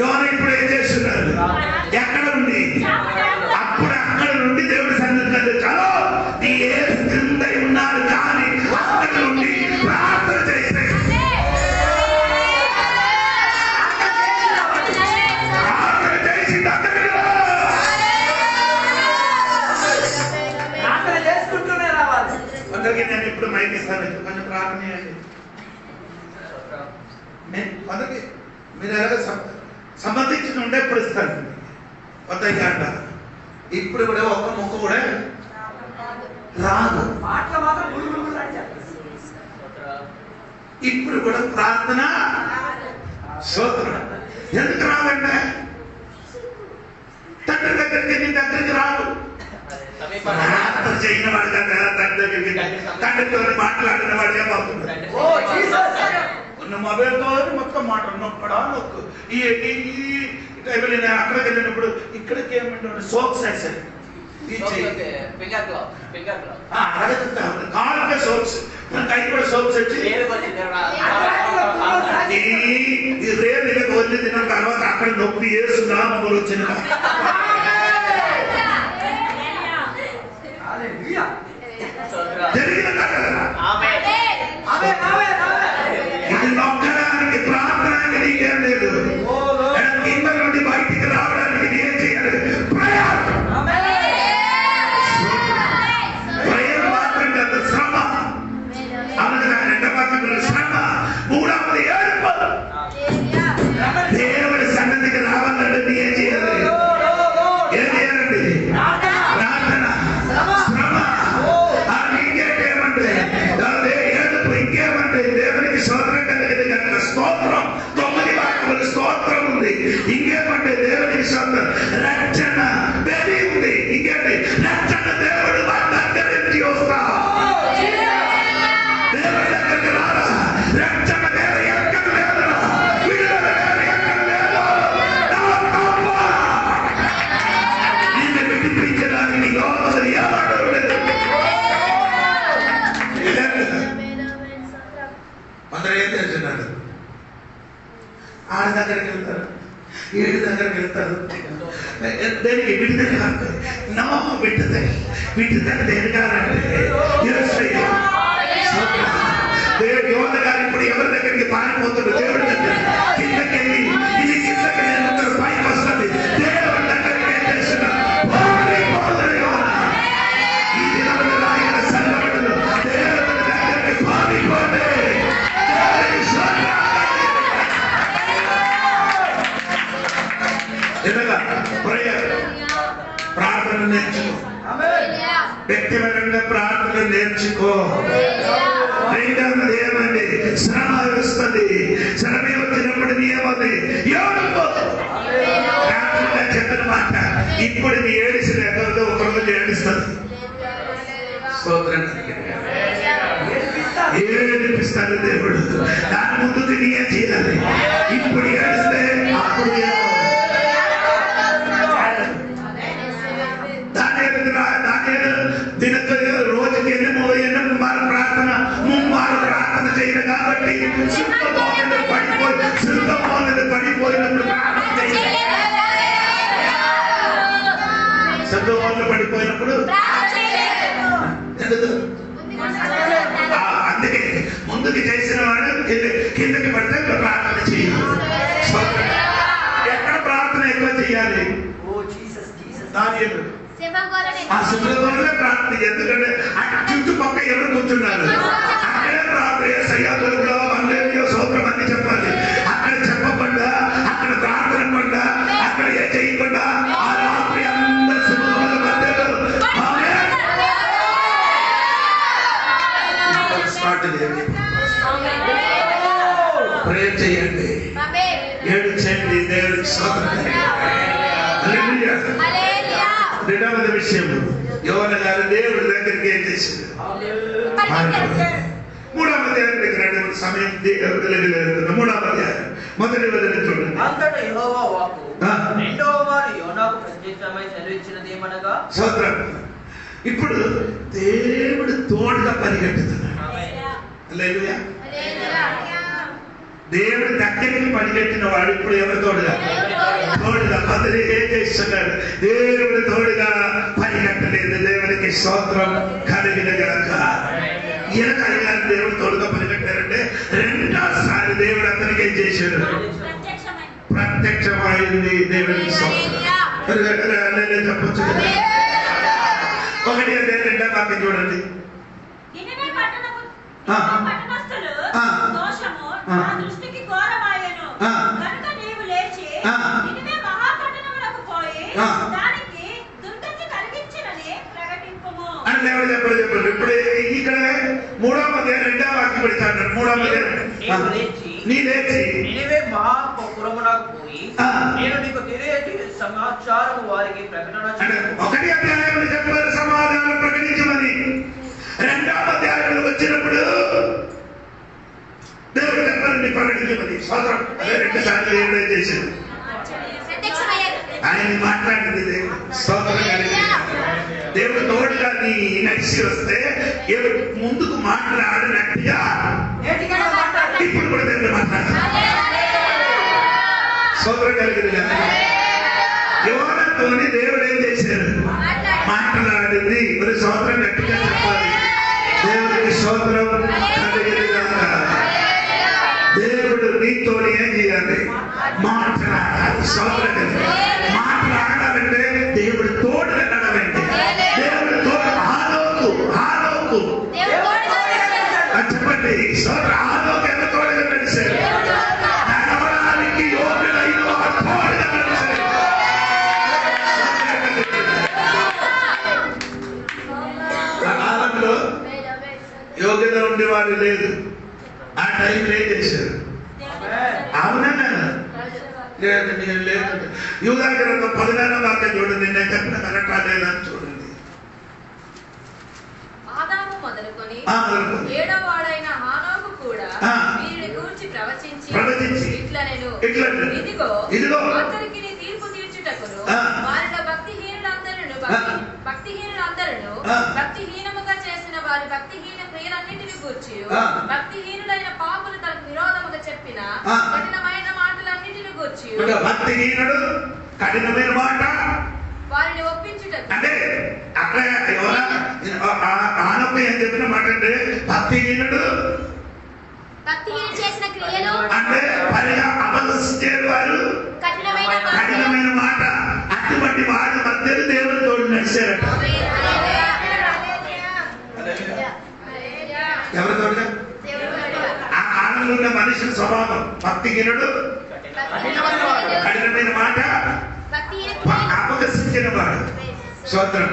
యోన ఇప్పుడు ఏం చేస్తున్నారు? ఎక్కడ ఉంది? అప్పుడు అక్కడ నుండి దేవుడి సన్నిధికి చాలా నీ ఏ కింద ఉన్నారు కానీ అక్కడ నుండి ప్రార్థన చేస్తే అందరికీ నేను ఇప్పుడు మైక్ ఇస్తాను, కొంచెం ప్రార్థన చేయండి. అందరికి మీరు ఎలాగ సంబంధించిన ఉండే ఇప్పుడు ఇస్తాను. కొత్త అంట ఇప్పుడు కూడా ఒక్క ముక్క కూడా రాదు. ఇప్పుడు కూడా ప్రార్థన స్తోత్రం. ఎందుకు రాదంటే తండ్రి దగ్గరికి నీ దగ్గరికి రాదు. ప్రార్థన చేయని వాడు కదా తండ్రి దగ్గరికి, తండ్రితో మాట్లాడిన వాడు ఏమవుతుంది? ఉన్న మొబైల్తో మొత్తం మాట నొక్కడా నొక్కు. ఈ అక్కడికి వెళ్ళినప్పుడు ఇక్కడికి ఏమంటే సోప్స్ వేసారు కాళ్ళకే సోప్స్, కై కూడా సోప్స్ వచ్చి రేపు వదిలి తిన్న తర్వాత అక్కడ నొప్పి వేస్తున్నా మమ్మల్ని వచ్చిన జరిగిన ఇది నొక్కడానికి ప్రార్థనకి నీకేం లేదు. మాటలు శ్రమ, మూడవది ఏడుపు. దేవుడి సన్నిధికి రావాలంటే నీ ఏం చేయాలి? ఏం చేయాలండి? ప్రార్థన, శ్రమ, ఇంకేమంటే ఏడుపు, ఇంకేమంటే దేవునికి స్తోత్రం కలిగింది కనుక స్తోత్రం. 9 వాక్యములు స్తోత్రం ఉంది. ఇంకేమంటే దేవునికి స్తోత్రం. రక్షణ బలి ఉంది. ఇంకేంటి? రక్షణ దేవుడు వాళ్ళ దగ్గర నుంచి వస్తా. దేవుడి దగ్గరికి రారా. రక్షణ వేరే ఎక్కడ లేదురా. విడుదల వేరే ఎక్కడ లేదు. నిన్ను విడిపించడానికి లోపల ఎవరు లేదు. అందరూ ఏం తెలుసున్నాడు? ఆడ దగ్గరికి వెళ్తారు, ఏడు దగ్గరికి వెళ్తారు. దేనికి? విడుదల కాదు. నమ్మకం విడుదల. విడుదల దేని కాదంటే దేవుడు యువత గారు ఇప్పుడు ఎవరి దగ్గరికి పారిపోతాడు? దేవుడి దగ్గర. కిందకి వెళ్ళి ఇది కిందకి వెళ్ళి పైకి వస్తుంది. దేవుడి దగ్గరికి ఏం చేస్తున్నా? ఈ దినములు రాయన సంఘటనలు దేవుడి దగ్గరికి పారిపోతే ప్రార్థన నేర్చుకో. వ్యక్తిగతంగా ప్రార్థన నేర్చుకో. రెండవది ఏమండి? శ్రమ వస్తుంది. శ్రమ వచ్చినప్పుడు ఏమవుతుంది? చెప్పిన మాట ఇప్పుడు నీ ఏడిసిన ఎక్కడితో ఒక రోజు ఏడుస్తుంది. ఏడిపిస్తాడు దేవుడు. దాని ముందుకు నీ ఏం చేయాలి? ఇప్పుడు ఏడిస్తే అప్పుడు రోజుకి 8 మారు ప్రార్థన, 3 మారు ప్రార్థన చేయను కాబట్టి పడిపోయినప్పుడు ప్రార్థన చేయాలి. పడిపోయినప్పుడు అందుకే ముందుకు చేసిన వాడు కిందకి పడితే ప్రార్థన చేయాలి. ఎక్కడ ప్రార్థన ఎక్కువ చేయాలి? ఆ శుభ్రతలోనే ప్రార్థన. ఎందుకంటే అక్కడ చుట్టుపక్కల ఎవరు కూర్చున్నారు? అక్కడే ప్రార్థన. సయ్యాదులో మల్లేరియో సోత్రం అని చెప్పాలి. అక్కడ చెప్పకుండా, అక్కడ ప్రార్థన పడ్డా, అక్కడ ఏ చేయకుండా ఆ రాత్రి అందరు శుభ్రతల మధ్యలో ప్రేర్ చేయండి, ఏడ్చండి. దేవుడికి స్తోత్రం. రెండవది విషయం, యోన గారు దేవుడి దగ్గరికి ఏం చేసింది? మూడవది సమయం మూడవది మొదటి వదిలి చూడండి. అంతటా యెహోవా వాక్కు రెండవ వారు యోనాకు ప్రత్యక్షమై సెలవిచ్చినది ఏమనగా, స్తోత్రం. ఇప్పుడు దేవుడు తోడుగా పరిగెట్టుతున్నాడు. హల్లెలూయా. దేవుడి దగ్గరికి పరిగెట్టిన వాడు ఇప్పుడు ఎవరు తోడుగా? తోడుగా. మొదలు ఏం చేస్తున్నాడు? దేవుడు తోడుగా పరిగెట్టలేదు. దేవుడికి స్తోత్రం కలిగిన గాక. ఈయన కలిగారు దేవుడు తోడుగా పరిగెట్టారంటే రెండోసారి దేవుడు అతనికి ఏం చేశాడు? ప్రత్యక్షమైంది. దేవుడికి చెప్పొచ్చు కదా. 1 అధ్యాయం 2వ వాక్యం చూడండి. దృష్టికి ఘోరమాయెను కనుక నీవు లేచి నినివే మహాపట్టణములకు పోయి దానికి దుర్గతి కలిగించినని ప్రకటింపుము అని దేవుడు చెప్పండి. ఇప్పుడు ఇక్కడ 3వ అధ్యాయం 2వ వాక్యం పెడతాడు. 3వ అధ్యాయం నీ లేచి నినివే మహాపురమునకు పోయి నేను నీకు తెలియజేయ సమాచారం వారికి ప్రకటన. 1 అధ్యాయంలో చెప్పారు సమాధానం ప్రకటించమని. 2వ అధ్యాయంలో వచ్చినప్పుడు దేవుడు చెప్పాలని ప్రకటించమని. స్తోత్రం. అదే 2 సార్లు దేవుడు చేశాడు. ఆయన మాట్లాడింది దేవుడు. స్తోత్రం కలిగింది. దేవుడు తోడుగా నీ నడిచి వస్తే ముందుకు మాట్లాడినట్టుగా ఇప్పుడు కూడా దేవుడు మాట్లాడాలి. స్తోత్రం కలిగింది కదా. యోనతోని దేవుడు ఏం చేశాడు? మాట్లాడింది. మరి స్తోత్రం గట్టిగా చెప్పాలి. దేవుడికి స్తోత్రం కలిగింది కదా. దేవుడు నీతో ఏం చేయాలి? మాట్లాడాలి. స్తోత్రం కలిగింది. మాట్లాడాలంటే దేవుడు తోడుగా నడవండి. దేవుడు తోడు ఆలోకు చెప్పండి. స్తోత్రం ఆలోచన తోడుగా నడిచారు. నడవడానికి యోగ్యులైన వారు తోడుగా నడిచారు. ఆ కాలంలో యోగ్యత ఉండేవాడు లేదు. ఆ టైంలో ఏం చేశారు? అవునన్నా లేదు, నేను లేదు. యూదా గ్రంథం 16వ వాక్యం చూడండి. నేను చెప్పిన కరెక్టా లేదని చూడండి. ఆదాము మొదలుకొని 7వ వాడైన హానోకు కూడా వీరిని గూర్చి ప్రవచించి ఇట్లనెను, ఇదిగో అందరికి తీర్పు తీర్చుటకును వారిలో భక్తిహీనులందరూ భక్తిహీనముగా చేసిన వారి భక్తిహీన క్రియలన్నిటిని గూర్చి భక్తిహీనులైన పాపులు తనకు విరోధముగా చెప్పిన కఠినమైన మాటలన్నిటిని గూర్చి భక్తిహీనుడు కఠినమైన మాట వారిని ఒప్పించుటకు. అంటే అక్కడ ఆనప్ప ఏం చెప్పిన మాట అంటే భక్తిహీనుడు చేసిన క్రియలు అంటే పనిగా అపహసించే వారు కఠినమైన మాట. అటువంటి వారి మధ్యలో దేవుడు తోడు నడిచారట. ఎవరితోడుగా? ఆ కాలంలో ఉన్న మనిషి స్వభావం భక్తిహీనుడు, కఠినమైన మాట, అపహసించిన వాడు. స్తోత్రం.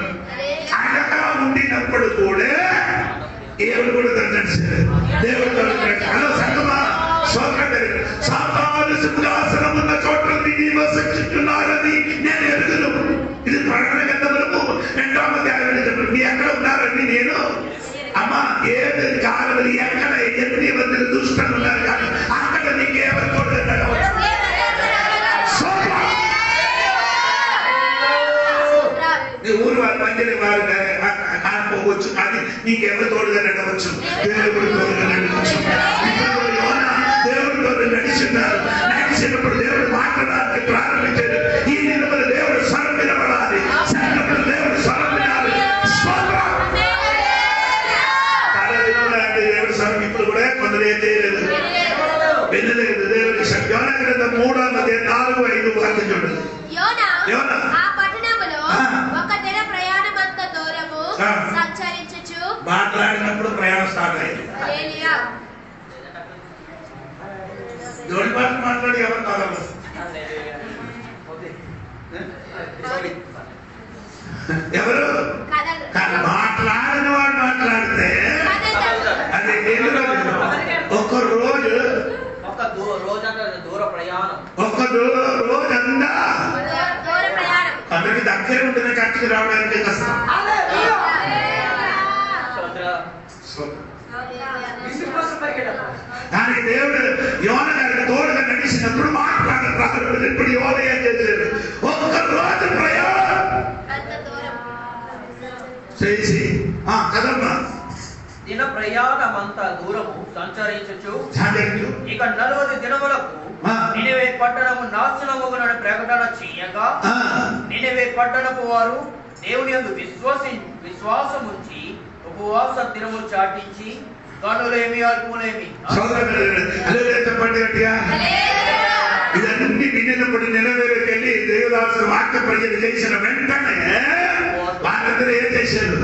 అనగా ఉండినప్పుడు కూడా దేవుడు కూడా నడిచారు. దేవుడు హలో సంగమా, స్తోత్రం. సాతాను సింహాసనం ఉన్న చోట్ల నివసించుతున్నారని నేను ఎరుగును. ఇది ప్రకటన గ్రంథములకు 2వ అధ్యాయంలో చెప్పారు. మీ ఎక్కడ ఉన్నారని నేను అమ్మా ఏది కాలం ఎక్కడ ఎన్ని మంది దుష్టులు ఉన్నారు కానీ అక్కడ నీకు ఎవరు తోడుగా నడవచ్చు. నీ ఊరు వారి మందిని వారు కాకపోవచ్చు కానీ నీకెవరు తోడుగా నడవచ్చు. దేవుడు తోడుగా నడవచ్చు. దేవుడు తోడు నడిచిన్నారు. నడిచినప్పుడు దేవుడు మాట్లాడడానికి ప్రారంభించారు. ఈ దినములు దేవుడు స్వరం వినబడాలి. సంగములు దేవుడు స్వరం వినాలి. దేవుడు స్వరం ఇప్పుడు కూడా కొందరు ఏం చేయలేదు, వినలేదు. దేవుడి యోనా గ్రంథం 3వ అధ్యాయం 4-5 వాక్యం చూడండి. యోనా మాట్లాడినప్పుడు ప్రయాణం స్టార్ట్ అయింది. జోడి పాటలు మాట్లాడి ఎవరు కావాలి? ఎవరు మాట్లాడిన వాడు మాట్లాడితే అది ఎన్ని రోజులు? ఒక్క రోజు, ఒక్క రోజంతా అందరికి దగ్గర ఉంటుంది. చర్చకి రావడానికి కష్టం. కానీ దేవుడు యోన గారికి తోడుగా నడిచినప్పుడు మాట్లాడారు. ఇప్పుడు యోన ఏం చేశారు? ఒక్క రోజు ప్రయాణం చేసి కదమ్మా దిన ప్రయాణమంతా దూరము సంచరించు ఇక 40 దినములకు నినివే పట్టణము నాశనమగునని ప్రకటన చేయగా నినివే పట్టణపు వారు దేవుని యందు విశ్వాసముంచి ఉపవాస దినములు చాటించి కనులేమి అల్పులేమి చెప్పండి గట్టిగా. ఇదన్నీ వినినప్పుడు నెలవేరుకి వెళ్ళి దేవదాసుడు వాక్య ప్రజలు చేసిన వెంటనే వాళ్ళందరూ ఏం చేశారు?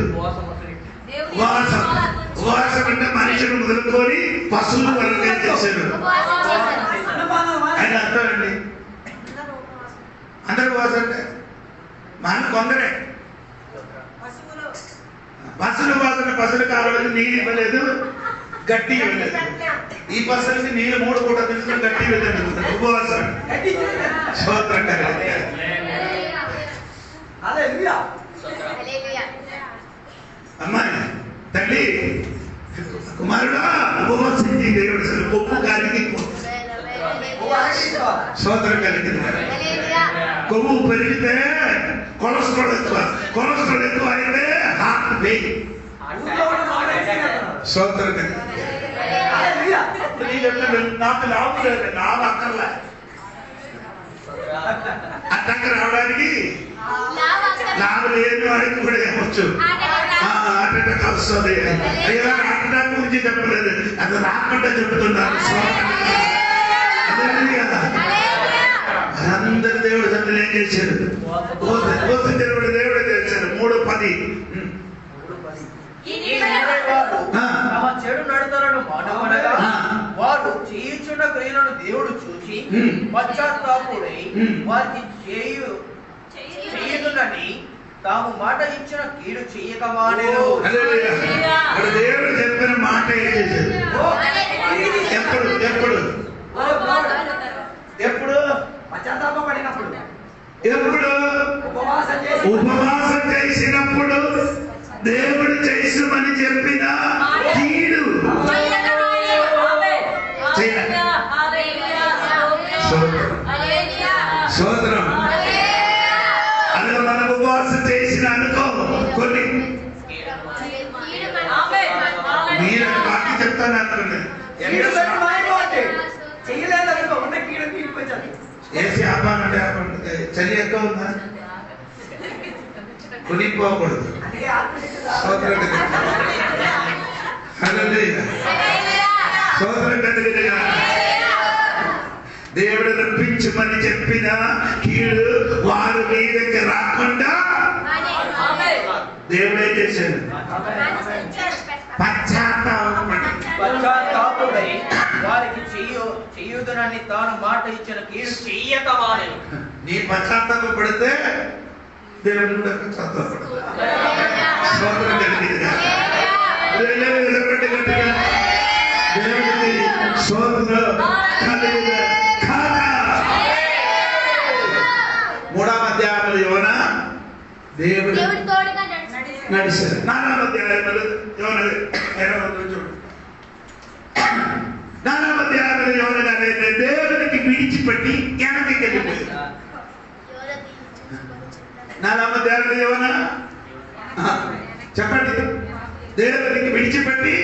ఉపవాసం. ఉపవాసం అంటే మనుషులు మొదలుకొని పశువులు వరకు ఏం చేశారు? ఆయన అర్థం అండి. అందరూ ఉపవాసం అంటే మన కొందరే పశువులు వాసన. పశువులు కావాలని నీళ్ళు ఇవ్వలేదు, గట్టి ఇవ్వలేదు. ఈ పశువులకి నీళ్ళు 3 పూట తీసుకుని గట్టి ఇవ్వలేదు. ఉపవాసం. స్తోత్రం. అమ్మాయి తల్లి కుమారుడా ఉపవాసించి దేవుడు అసలు కొప్పు గాలికి స్తోత్రం కలిగింది. కొవ్వు పెరిగితే కొలెస్ట్రాల్ ఎక్కువ, కొలెస్ట్రాల్ ఎక్కువ అయితే హార్ట్ పెయిన్. స్తోత్రం కలిగింది. నాకు లాభం లేదు, లాభం అక్కర్లే. అట్టంగా రావడానికి లాభం లేని వాడికి కూడా ఏమొచ్చు, హార్ట్ అటాక్ వస్తుంది. అయ్యా హార్ట్ అటాక్ గురించి చెప్పలేదు, అది రాకుండా చెప్తున్నారు. అందరు దేవుడు తండ్రి ఏం చేశారు? దేవుడు చేశారు. 3:10 చెడు నడతలను మానవనగా క్రియలను దేవుడు చూసి పశ్చాత్తాపుడై వారికి చేయుదునని తాము మాట ఇచ్చిన కీడు చెయ్యక మానెను. దేవుడు చెప్పిన మాట ఏం చేశాడు? ఎప్పుడు ఎప్పుడు ఎప్పుడు పశ్చాత్తాపడినప్పుడు, ఎప్పుడు ఉపవాసం చేసినప్పుడు దేవుడు చేసిమని చెప్పిన కీడు సోదరం. అందులో మనం ఉపవాసం చేసిన అనుకో కొన్ని మీరు బాకీ చెప్తాను అంటున్నాను. చెయ్యలేదనుకో ఉన్న కీడు కీడుకొచ్చాను. ఏసీ ఆపానంటే ఆపండి. చలి ఎక్కువ ఉందా? కొనిపోకూడదు. అందుకే ఆత్మశక్తి సోదరం సోదరం దేవుడు రప్పించమని చెప్పిన కీడు వారు మీదకి రాకుండా దేవుడే చేశాడు. పశ్చాత్తాపుడై వారికి చెయ్యుదునని తాను మాట ఇచ్చిన కీడు చెయ్యక మానెను. నీ పశ్చాత్తాప పడితే దేవుడు కూడా పశ్చాత్తాపడతాడు. సోదరం కలిగినగా దేవుడికి సోదరం కలిగిన మూడవ అధ్యాయంలో యోనా దేవుడు నడిచారు. నాలుగవ అధ్యాయంలో యోనా చూడు. నాలుగవ అధ్యాయంలో యోనా దేవుడికి విడిచిపెట్టి వెనక్కి వెళ్ళిపోయారు. నాలుగవ అధ్యాయంలో యోనా చెప్పండి. దేవుడికి విడిచిపెట్టి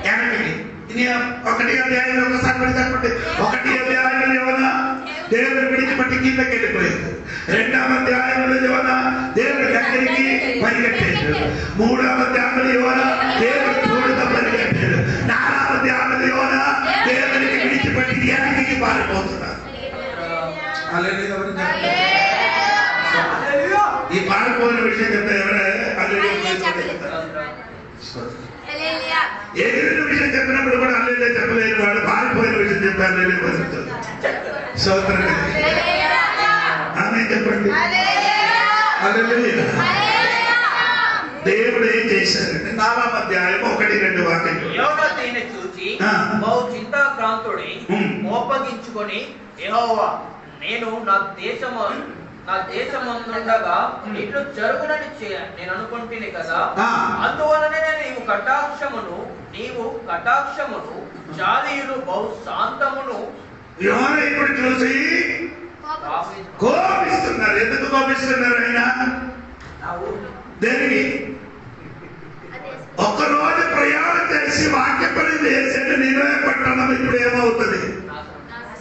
వెనక్కి. ఒకటి అధ్యాయంలో ఒకసారి పడి చెప్పండి. ఒకటి అధ్యాయంలో యోనా దేవుడు విడిచిపెట్టి కిందకి వెళ్ళిపోయాడు. రెండవ అధ్యాయంలో యోనా దేవుడి దగ్గరికి పరిగెట్టాడు. మూడవ అధ్యాయంలో యోనా దేవుడి తోడుగా పరిగెట్టాడు. నాలుగవ అధ్యాయంలో యోనా దేవుడికి విడిచిపెట్టి వెనక్కి పారిపోతున్నాడు. ఈ పారిపోయిన విషయం చెప్తే ఎవరే ఎగిరిన విషయం చెప్పినప్పుడు కూడా అల్లెలే చెప్పలేదు. వాడు పారిపోయిన విషయం చెప్తే అల్లెలే పలుకుతాడు. సోదరం ఆమె చెప్పండి. దేవుడు ఏం చేశారంటే నాలుగవ అధ్యాయం 1-2 వాక్యాలు. యోనా దీన్ని చూచి బహు చింతాక్రాంతుడై కోపగించుకొని, యెహోవా నేను నా దేశమందుండగా ఇట్లు జరుగునని నేను అనుకుంటుని కదా, అందువలనే నీవు కటాక్షమును జాలీయులు బహు శాంతమును. యోనా ఇప్పుడు చూసి కోపిస్తున్నారు. ఎందుకు కోపిస్తున్నారు? ఆయన దేనికి? ఒక్కరోజు ప్రయాణం చేసి వాక్యపని చేసేది నిలవే పట్టణం ఇప్పుడు ఏమవుతుంది?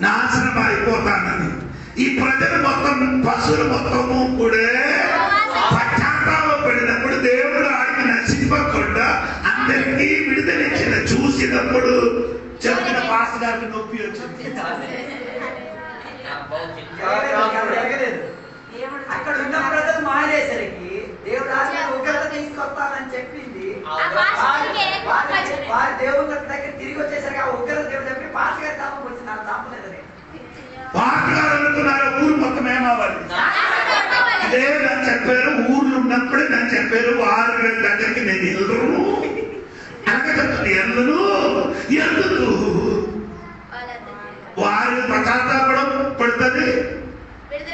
నాశనం అయిపోతానని. ఈ ప్రజలు మొత్తం పశువులు మొత్తము కూడా పశ్చాత్తాపడినప్పుడు దేవుడు ఆడికి నశింపకుండా అందరికీ విడుదలిచ్చిన చూసినప్పుడు చెప్పిన పాస్ గారికి నొప్పి వచ్చింది. అక్కడ ఉన్న ప్రజలు మారేసరికి దేవుడు ఉగ్రత తీసుకొస్తానని చెప్పింది. వారి దేవుడి దగ్గర తిరిగి వచ్చేసరికి ఆ ఉగ్రత దేవుడు చెప్పి పాస్ గారి తాపం వచ్చింది. నాకు తాపలేదని పాటగారు అనుకున్నారు. ఊరు మొత్తం ఏమవ్వాలి? ఇదే నన్ను చెప్పారు. ఊర్లు ఉన్నప్పుడే నన్ను చెప్పారు. వారి దగ్గరికి నేను వెళ్ళను అనగా చెప్తాను. ఎల్లును ఎందుకు? వారు పశ్చాత్తాపడం పడుతుంది,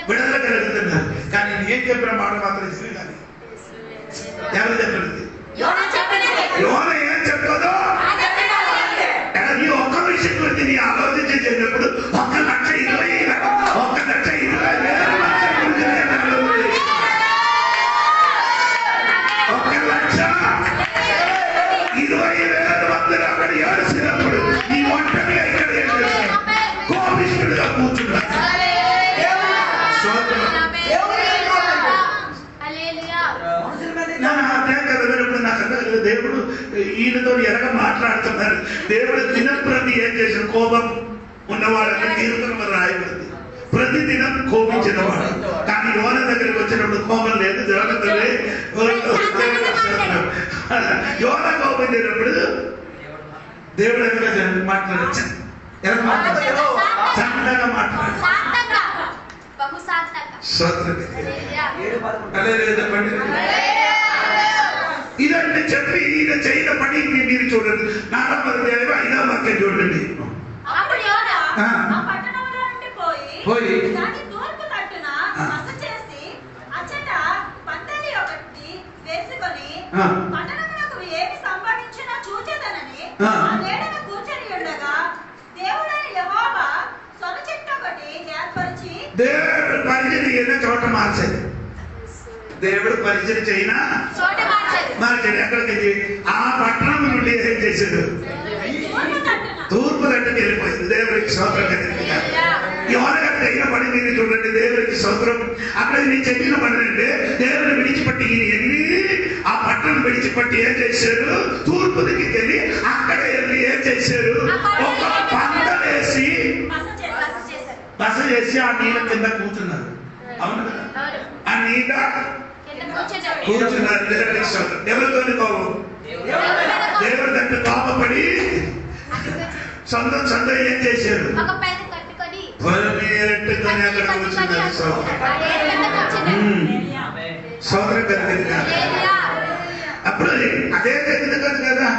విడుదల కలుగుతున్నారు. కానీ నేను చెప్పిన మాట మాత్రం ఇస్తుంది. కానీ ఎవరు చెప్పలేదు? యోనా ఏం చెప్పదో నీ ఒక్క విషయం గురించి నీ ఆలోచించి చేసినప్పుడు 1,20,000 1,20,000 1,20,000 అక్కడ ఏడుసినప్పుడు నీ ఒంటరిగా ఇక్కడ ఏం చేస్తావు? కోపిష్ఠుడుగా కూర్చున్నా. దేవుడు ఈయనతో ఎలాగ మాట్లాడుతున్నారు. దేవుడు దినప్రతి ఏం చేసిన కోపం ఉన్నవాళ్ళని కీర్తనలు రాయబడింది. ప్రతిదినం కోపించిన వాడు. కానీ యోన దగ్గరికి వచ్చినప్పుడు కోపం లేదు. యోన కోపించినప్పుడు దేవుడు ఎలాగ మాట్లాడచ్చు. చక్కగా మాట్లాడు. ఇదంటే చెప్పి ఈయన చేయన పని మీరు చూడండి. 4వ వాక్యం చూడండి. పోయి తూర్పు తట్టున బస చేసి అచ్చట పందిరి ఒకటి వేసుకొని పట్టణమునకు ఏమి సంభవించినా చూచెదనని ఆ నీడన కూర్చొని ఉండగా దేవుడైన యెహోవా సొన చెట్టు ఒకటి ఏర్పరిచి దేవుడు పరిచయం చేయన చోట మార్చేది. దేవుడు పరిచయం చేయన చోట మార్చేది. ఎక్కడికి? ఆ పట్టణం నుండి ఏం చేశాడు? తూర్పు తట్టుకు వెళ్ళిపోయింది. దేవుడికి స్తోత్రం కలిగింది. ఎవరికంటే అయిన పని మీరు చూడండి. దేవుడికి స్తోత్రం. అక్కడ నేను చెప్పిన పని అంటే దేవుడిని విడిచిపట్టి వెళ్ళి ఆ పట్టణం విడిచిపట్టి ఏం చేశాడు? తూర్పు దిక్కుకి వెళ్ళి అక్కడ వెళ్ళి ఏం చేశాడు? ఒక పంట వేసి బస చేసి ఆ నీళ్ళ కింద కూర్చున్నారు. అవును కదా? ఆ నీళ్ళ కూర్చున్నారు. దేవుడికి స్తోత్రం. ఎవరితోని కోపం? దేవుడి దగ్గర కోపపడి సొంతం ఏం చేశారు? పొలమేరట్టుకొని అక్కడ కూర్చున్నారు. సోదరం కలిగింది కదా. అప్పుడు అదే తగ్గింది కాదు కదా.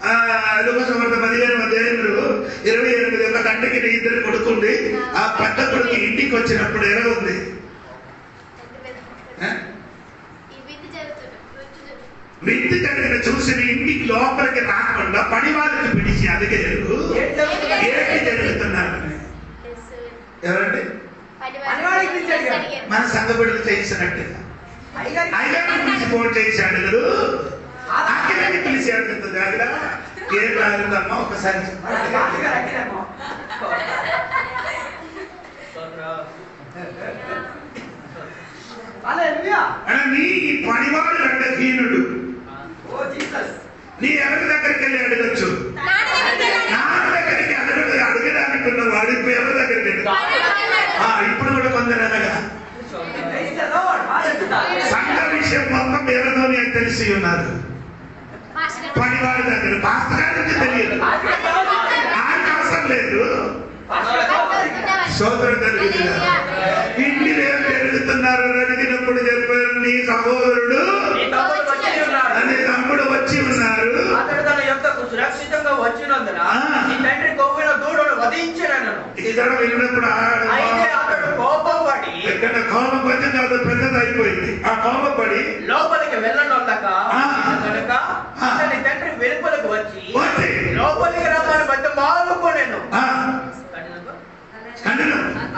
15:28 ఒక తండ్రికి 2 కొడుకుంది. ఆ పెద్ద కొడుకు ఇంటికి వచ్చినప్పుడు ఎలా ఉంది? విందు జరిగిన చూసిన ఇంటికి లోపలికి రాకుండా పని వాళ్ళకి పిలిచి అడిగారు ఏంటి జరుగుతున్నారు? ఎవరండి? మన సంఘ బిడ్డలు చేసినట్టుగా అయ్యాన్ని పిలిచి ఫోన్ చేశాడు కదా. అక్కడికి పిలిచి అడుగుతుంది. అక్కడ ఏం రాలేదమ్మా ఒకసారి నీ పనివాడు రండహీనుడు. నీ ఎవరి దగ్గరికి వెళ్ళి అడగచ్చు? నాన్న దగ్గరికి అడగడానికి ఉన్న వాడు ఇప్పుడు ఎవరి దగ్గరికి వెళ్ళి ఇప్పుడు కూడా కొందరు అనగా సంఘ విషయం మొత్తం ఎవరితోనే తెలిసి ఉన్నారు. పనివాడి దగ్గర పాస్టర్కి తెలియదు. నాకు అవసరం లేదు. సోదరుడు ఇంటి ఏం జరుగుతున్నారు అడిగినప్పుడు చెప్పారు నీ సహోదరుడు నీ తమ్ముడు వచ్చి ఉన్నారు. అతడు తన యొక్కకు సురక్షితంగా వచ్చినందున నీ తండ్రి కొవ్విన దూడను వధించినను. ఇతడు విన్నప్పుడు అయితే అతడు కోపపడి ఎక్కడ కోపపడి అది పెద్దదైపోయింది. ఆ కోపపడి లోపలికి వెళ్ళనొల్లక కనుక అతని తండ్రి వెలుపలకు వచ్చి లోపలికి రమ్మని బట్టి మాలుకొనెను.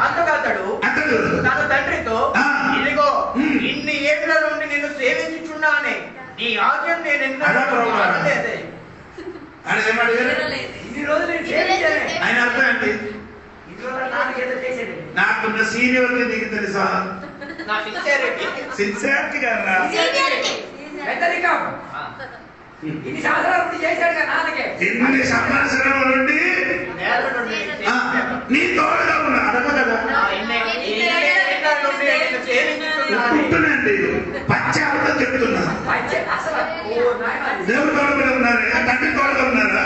అందుకతడు తన తండ్రితో ఇదిగో ఇన్ని ఏళ్ల నుండి నిన్ను సేవించుచున్నానే నీ ఆజ్ఞను నేను ఆయన అర్థం అండి. నాకున్న సీనియర్కి నీకు తెలుసా? సిన్సియారిటీ కదా. ఇన్ని సంవత్సరాల నుండి చేశాడు కదా నాన్నకి. ఇన్ని సంవత్సరాల నుండి నీ తోడుగా ఉన్నా అడగ కదా. పుట్టునండి పచ్చావతో చెప్తున్నారు. దేవుడు తోడుగా ఉన్నారు. తండ్రి తోడుగా ఉన్నారా?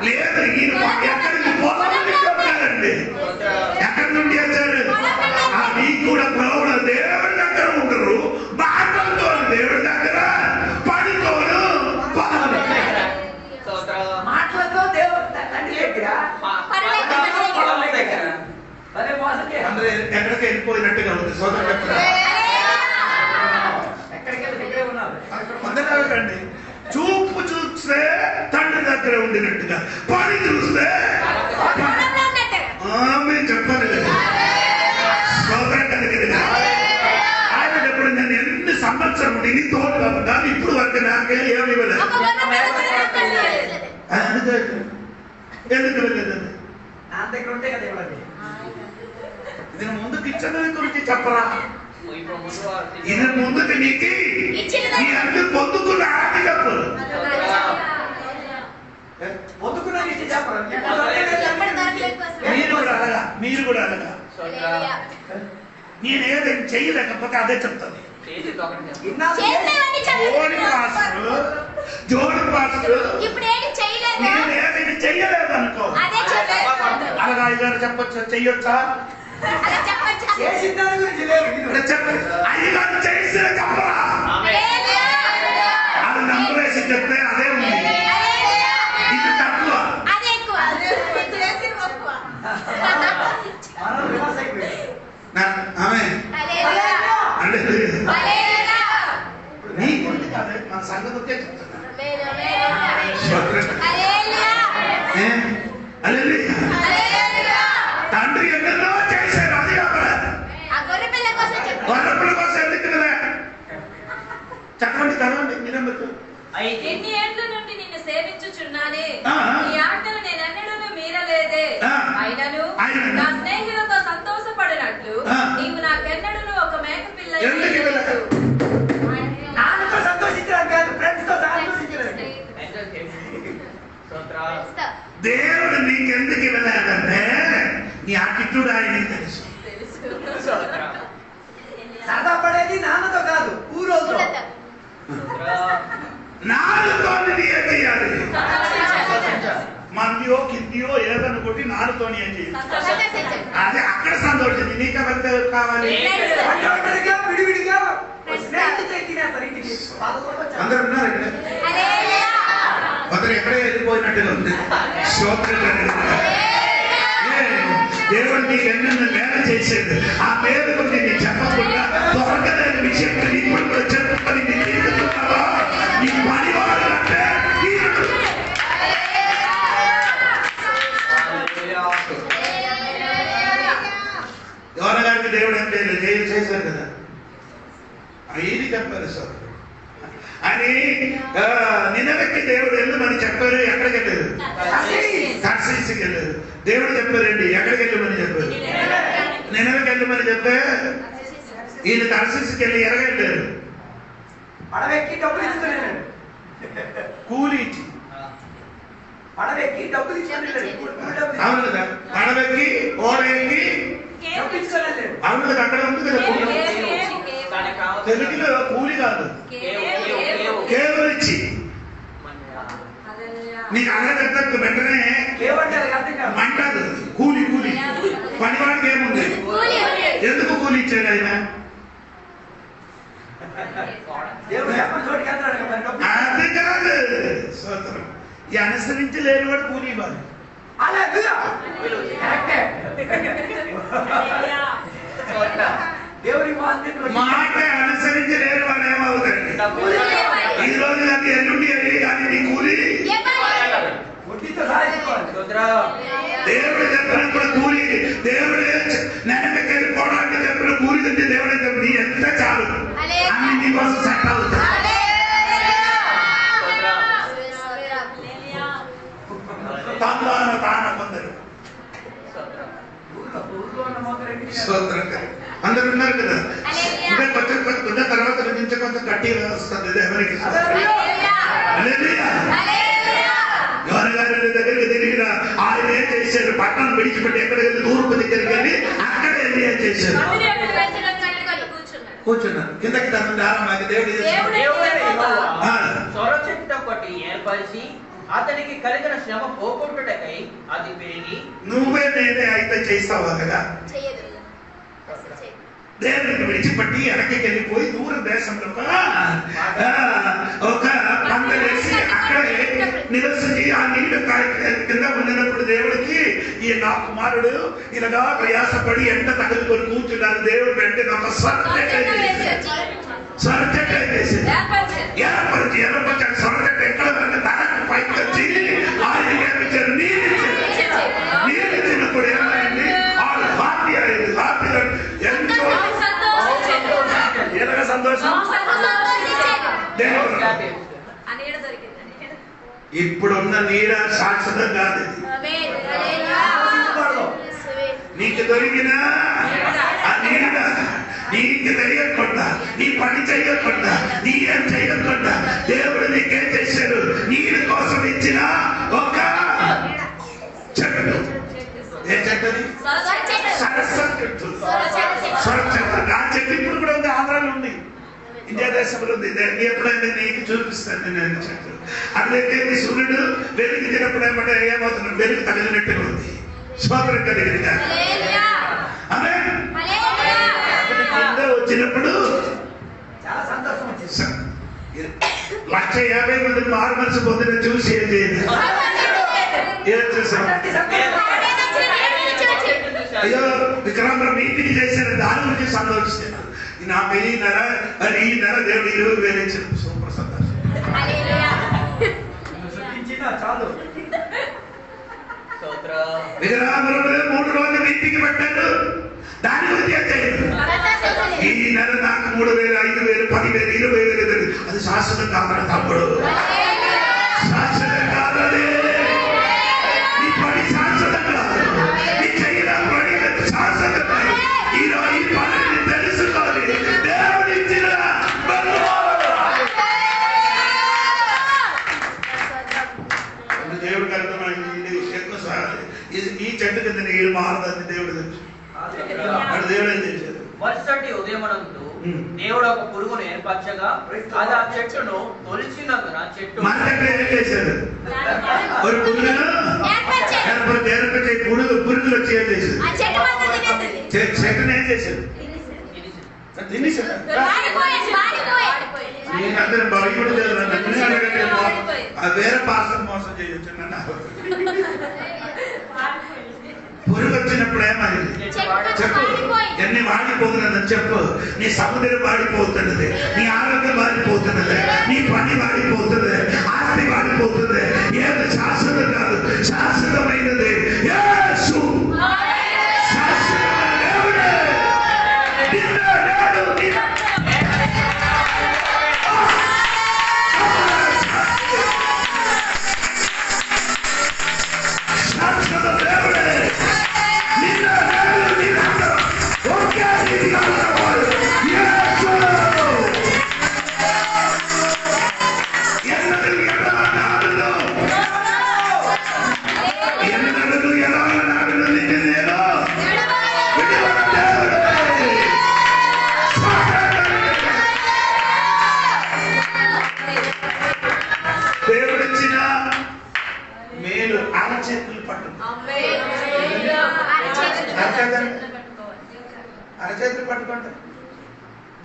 లేదు. ఈయన ఎక్కడికి పోతారండి. ఎక్కడి నుండి వచ్చారు? మీకు కూడా ప్రౌఢ దేవుడి దగ్గర ఉండరు. బాధలతో దేవుడి దగ్గర పడిపోను మాటలతో దేవుడు తండ్రి దగ్గర ఎక్కడికి వెళ్ళిపోయినట్టుగా ఉంది. సోదరు అందరండి చూపు చూస్తే తండ్రి దగ్గర ఉండినట్టుగా పని చూస్తే చెప్పాలి కదా. సోదరు కలిగింది. ఆయన ఎప్పుడు నేను ఎన్ని సంవత్సరం నీ తోడుగా ఉన్నాను. ఇప్పుడు వరకు నాకే ఏమి ఇవ్వలేదు. ఎందుకు వెళ్ళలేదండి? నా దగ్గర ఉంటే కదా ఇవ్వండి. నేను ముందుకు ఇచ్చిన గురించి చెప్పరా? ఇది ముందుకు నీకు నీ అన్ని పొందుకున్న ఆటి చెప్పు. పొందుకున్న చెప్పరు. మీరు కూడా అనగా నేనేదైనా చెయ్యలేకపోతే అదే చెప్తాను. జోడి పాస్టర్ నేనేదైనా చెయ్యలేదు అనుకో ద్వారా చెప్పొచ్చా, చెయ్యొచ్చా? చేసిన దాని గురించి లేదు. ఇప్పుడు చెప్పండి. అయ్యగారు చేసిన చెప్పరా? అది నమ్మరేసి చెప్తే అదే ఉంది. ఇది తక్కువ. చేసి ఒప్పుకో. మనం రివర్స్ అయిపోయాం. ఆమె హల్లెలూయా. నీ గురించి కాదు, మన సంగతి చెప్తున్నా. తండ్రి ఎన్నెన్నో చేశారు. అది గొర్రెపిల్ల కోసం ఎందుకు చెప్పండి, చదవండి. మీరెందుకు ఎన్ని ఏండ్ల నుండి నిన్ను సేవించుచున్నానే, ఆ. నీ ఆజ్ఞలు నేనెన్నడూను మీరలేదే. ఆ. అయినను అయినను నా స్నేహితులతో సంతోషపడినట్లు ఆ. నీవు నాకెన్నడూను ఒక మేక పిల్ల ఎందుకు ఇవ్వలేదు? నాన్నతో సంతోషించడం కాదు, ఫ్రెండ్స్ తో సంతోషించడం. దేవుడు నీకెందుకు ఇవ్వలేదంటే నీ యాటిట్యూడ్ ఆయనకి తెలుసు. సరదా పడేది నాన్నతో కాదు, ఊరోతో. నాలుగుతో ఏం చెయ్యాలి? మందియో కిందియో ఏదైనా కొట్టి నాలుగుతోని ఏం చేయాలి? అదే అక్కడ సంతోషింది. నీకెవరితో కావాలి? ఒంటరిగా విడివిడిగా స్నేహితులతో తినేస్తారు ఇంటికి. అందరు ఉన్నారు ఇక్కడ? కొందరు ఎక్కడే వెళ్ళిపోయినట్టుగా ఉంది. దేవుడు నీకు ఎన్నెన్న మేర చేసేది. ఆ మేర గురించి నీకు చెప్పకుండా దొరకలేని విషయం ఇప్పుడు కూడా చెప్పని నీ తీరుతున్నావా? నీ పని వాళ్ళంటే యోనగారికి దేవుడు ఏం చేయలేదు, చేశారు కదా. ఇది చెప్పారు సార్ అని. నినవెక్కి దేవుడు వెళ్ళమని చెప్పారు. ఎక్కడికి వెళ్ళారు? తర్షీసుకి వెళ్ళారు. దేవుడు చెప్పారండి ఎక్కడికి వెళ్ళమని చెప్పారు? నినవెక్కి వెళ్ళమని చెప్పే ఈయన తర్షీసుకి వెళ్ళి ఎరగెళ్ళారు. పడవెక్కి డబ్బులు ఇస్తున్నాడు, కూలి ఇచ్చి. పడవెక్కి డబ్బులు ఇస్తున్నాడు. అవును కదా, పడవెక్కి ఓడ ఎక్కి డబ్బులు ఇస్తున్నాడు. అవును కదా, అక్కడ ఉంది కదా. తెలుగులో కూలి కాదు, కేవలం ఇచ్చి. నీకు అడగ వెంటనే మంటదు. కూలి కూలి పనివాడికి ఏముంది? ఎందుకు కూలి ఇచ్చాడు ఆయన? అది కాదు స్తోత్రం. ఈ అనుసరించి లేని వాడు కూలి ఇవ్వాలి. మాట అనుసరించి లేని వాడు ఏమవుతాడు? ఈ రోజు కానీ ఎల్లుండి అని కానీ నీ కూలి దేవుడు చెప్పినప్పుడు కూలి. దేవుడు నెనకి వెళ్ళిపోవడానికి చెప్పిన కూలి తింటే దేవుడు చెప్పి నీ ఎంత చాలు అన్ని నీ కోసం సెట్ అవుతుంది. తందాన తాన కొందరు అందరు ఉన్నారు కదా. ఇంకా కొంచెం తర్వాత నుంచి కొంచెం గట్టిగా వస్తుంది దేవునికి. యోనగారి దగ్గరికి తిరిగిన ఆయన ఏం చేశారు? పట్టణం విడిచిపెట్టి ఎక్కడికి వెళ్ళి తూర్పు దగ్గరికి వెళ్ళి అక్కడ వెళ్ళి ఏం చేశారు? కూర్చున్నారు. కిందకి తన ఆరంభానికి దేవుడు సొర చెట్టు ఒకటి ఏర్పరిచి అతనికి కలిగిన శ్రమ పోగొట్టుటకై అది పెరిగి నువ్వే నేనే అయితే చేస్తావా కదా. దేవుడిని విడిచిపెట్టి వెనక్కి వెళ్ళిపోయి దూర దేశంలో ఒక పందలేసి అక్కడే నివసించి ఆ నీళ్లు కింద ఉండినప్పుడు దేవుడికి ఈ నా కుమారుడు ఇలాగా ప్రయాసపడి ఎండ తగులుకొని కూర్చున్నారు. దేవుడు వెంటనే ఒక స్వరచెట్టు ఏర్పరిచి స్వరచెట్టు ఎక్కడ తనకు పైకి వచ్చి ఆయన ఏమిచ్చారు? నీళ్ళు ఇచ్చినప్పుడు ఏమైంది? వాళ్ళు హ్యాపీ అయింది. హ్యాపీగా ఎంతో ఎలాగ సంతోషం. ఇప్పుడున్న నీడ శాశ్వతం కాదు. నీకు దొరికిన ఆ నీడ నీకు తెలియకుండా, నీ పని చేయకుండా, నీ ఏం చేయకుండా దేవుడు నీకేం చేశాడు? నీళ్ళ కోసం ఇచ్చిన ఒక చెట్టు. ఏ చెట్టుది? సరస్వతి చెట్టు. ఆ చెట్టు ఇప్పుడు కూడా ఉంది, ఆంధ్రాలో ఉంది, ఇండియా దేశంలో ఉంది. ఎప్పుడైనా నీకు చూపిస్తాను నేను చెట్టు. అట్లయితే సూర్యుడు వెలుగు తినప్పుడు ఏమంటే ఏమవుతుంది? వెలుగు తగిలినట్టుగా ఉంది. స్తోత్రం కలిగింది కాక. ఆమేన్. కింద వచ్చినప్పుడు చాలా సంతోషం వచ్చింది. 150 మంది మారు మనసు పొందిన చూసి ఏం చేయండి, ఏం చూసాం? అయ్యో విక్రమ మీటింగ్ చేశారు, దాని గురించి సంతోషిస్తున్నాను. నాకు ఈ నెల దేవుడు 20,000 ఇచ్చారు. సూపర్ సంతోషం. శుద్ధించిన చాలు. విగ్రహాలు 3 రోజులు మీటింగ్ పెట్టారు, దాని గురించి ఏం చేయండి. ఈ నెల నాకు 3,000, 5,000, 10,000, 20,000 అది శాశ్వతం కావాలి తమ్ముడు, శాశ్వతం కావాలి. నీ పని శాశ్వతం కాదు, నీ చేయడం పని శాశ్వతం కాదు. ఈ పనిని తెలుసుకోవాలి. దేవుడు ఇచ్చిన దేవుడికి అర్థమైంది. ఎక్కువసారి ఈ చెట్టు కింద నీరు మారదని దేవుడు తెలుసు. దేవుడు ఏం చేశాడు? మరుసటి ఉదయమునందు దేవుడు ఒక పురుగును ఏర్పరచగా అది ఆ చెట్టును తొలిచినందున చెట్టు ఏం చేశాడు? ఒక పురుగును ఏర్పరిచే పురుగులు వచ్చి ఏం చేశాడు? చెట్టును ఏం చేశాడు? తినేశాడు. అందరూ బయట వేరే పాస్టర్ మోసం చేయొచ్చు. పురుగు వచ్చినప్పుడు ఏమైంది చెప్పు? ఎన్ని వాడిపోతున్నదని చెప్పు. నీ సముద్రం వాడిపోతున్నది, నీ ఆరోగ్యం వాడిపోతున్నది, నీ పని వాడిపోతున్నది, ఆస్తి వాడిపోతుంది. ఏది శాశ్వతం కాదు, శాశ్వతమైనది యేసు. శాశ్వతమైన దేవుడే. దేవుడిచ్చిన మేలు అరచేతులు పట్టు, అరచేతులు పట్టుకుంటా,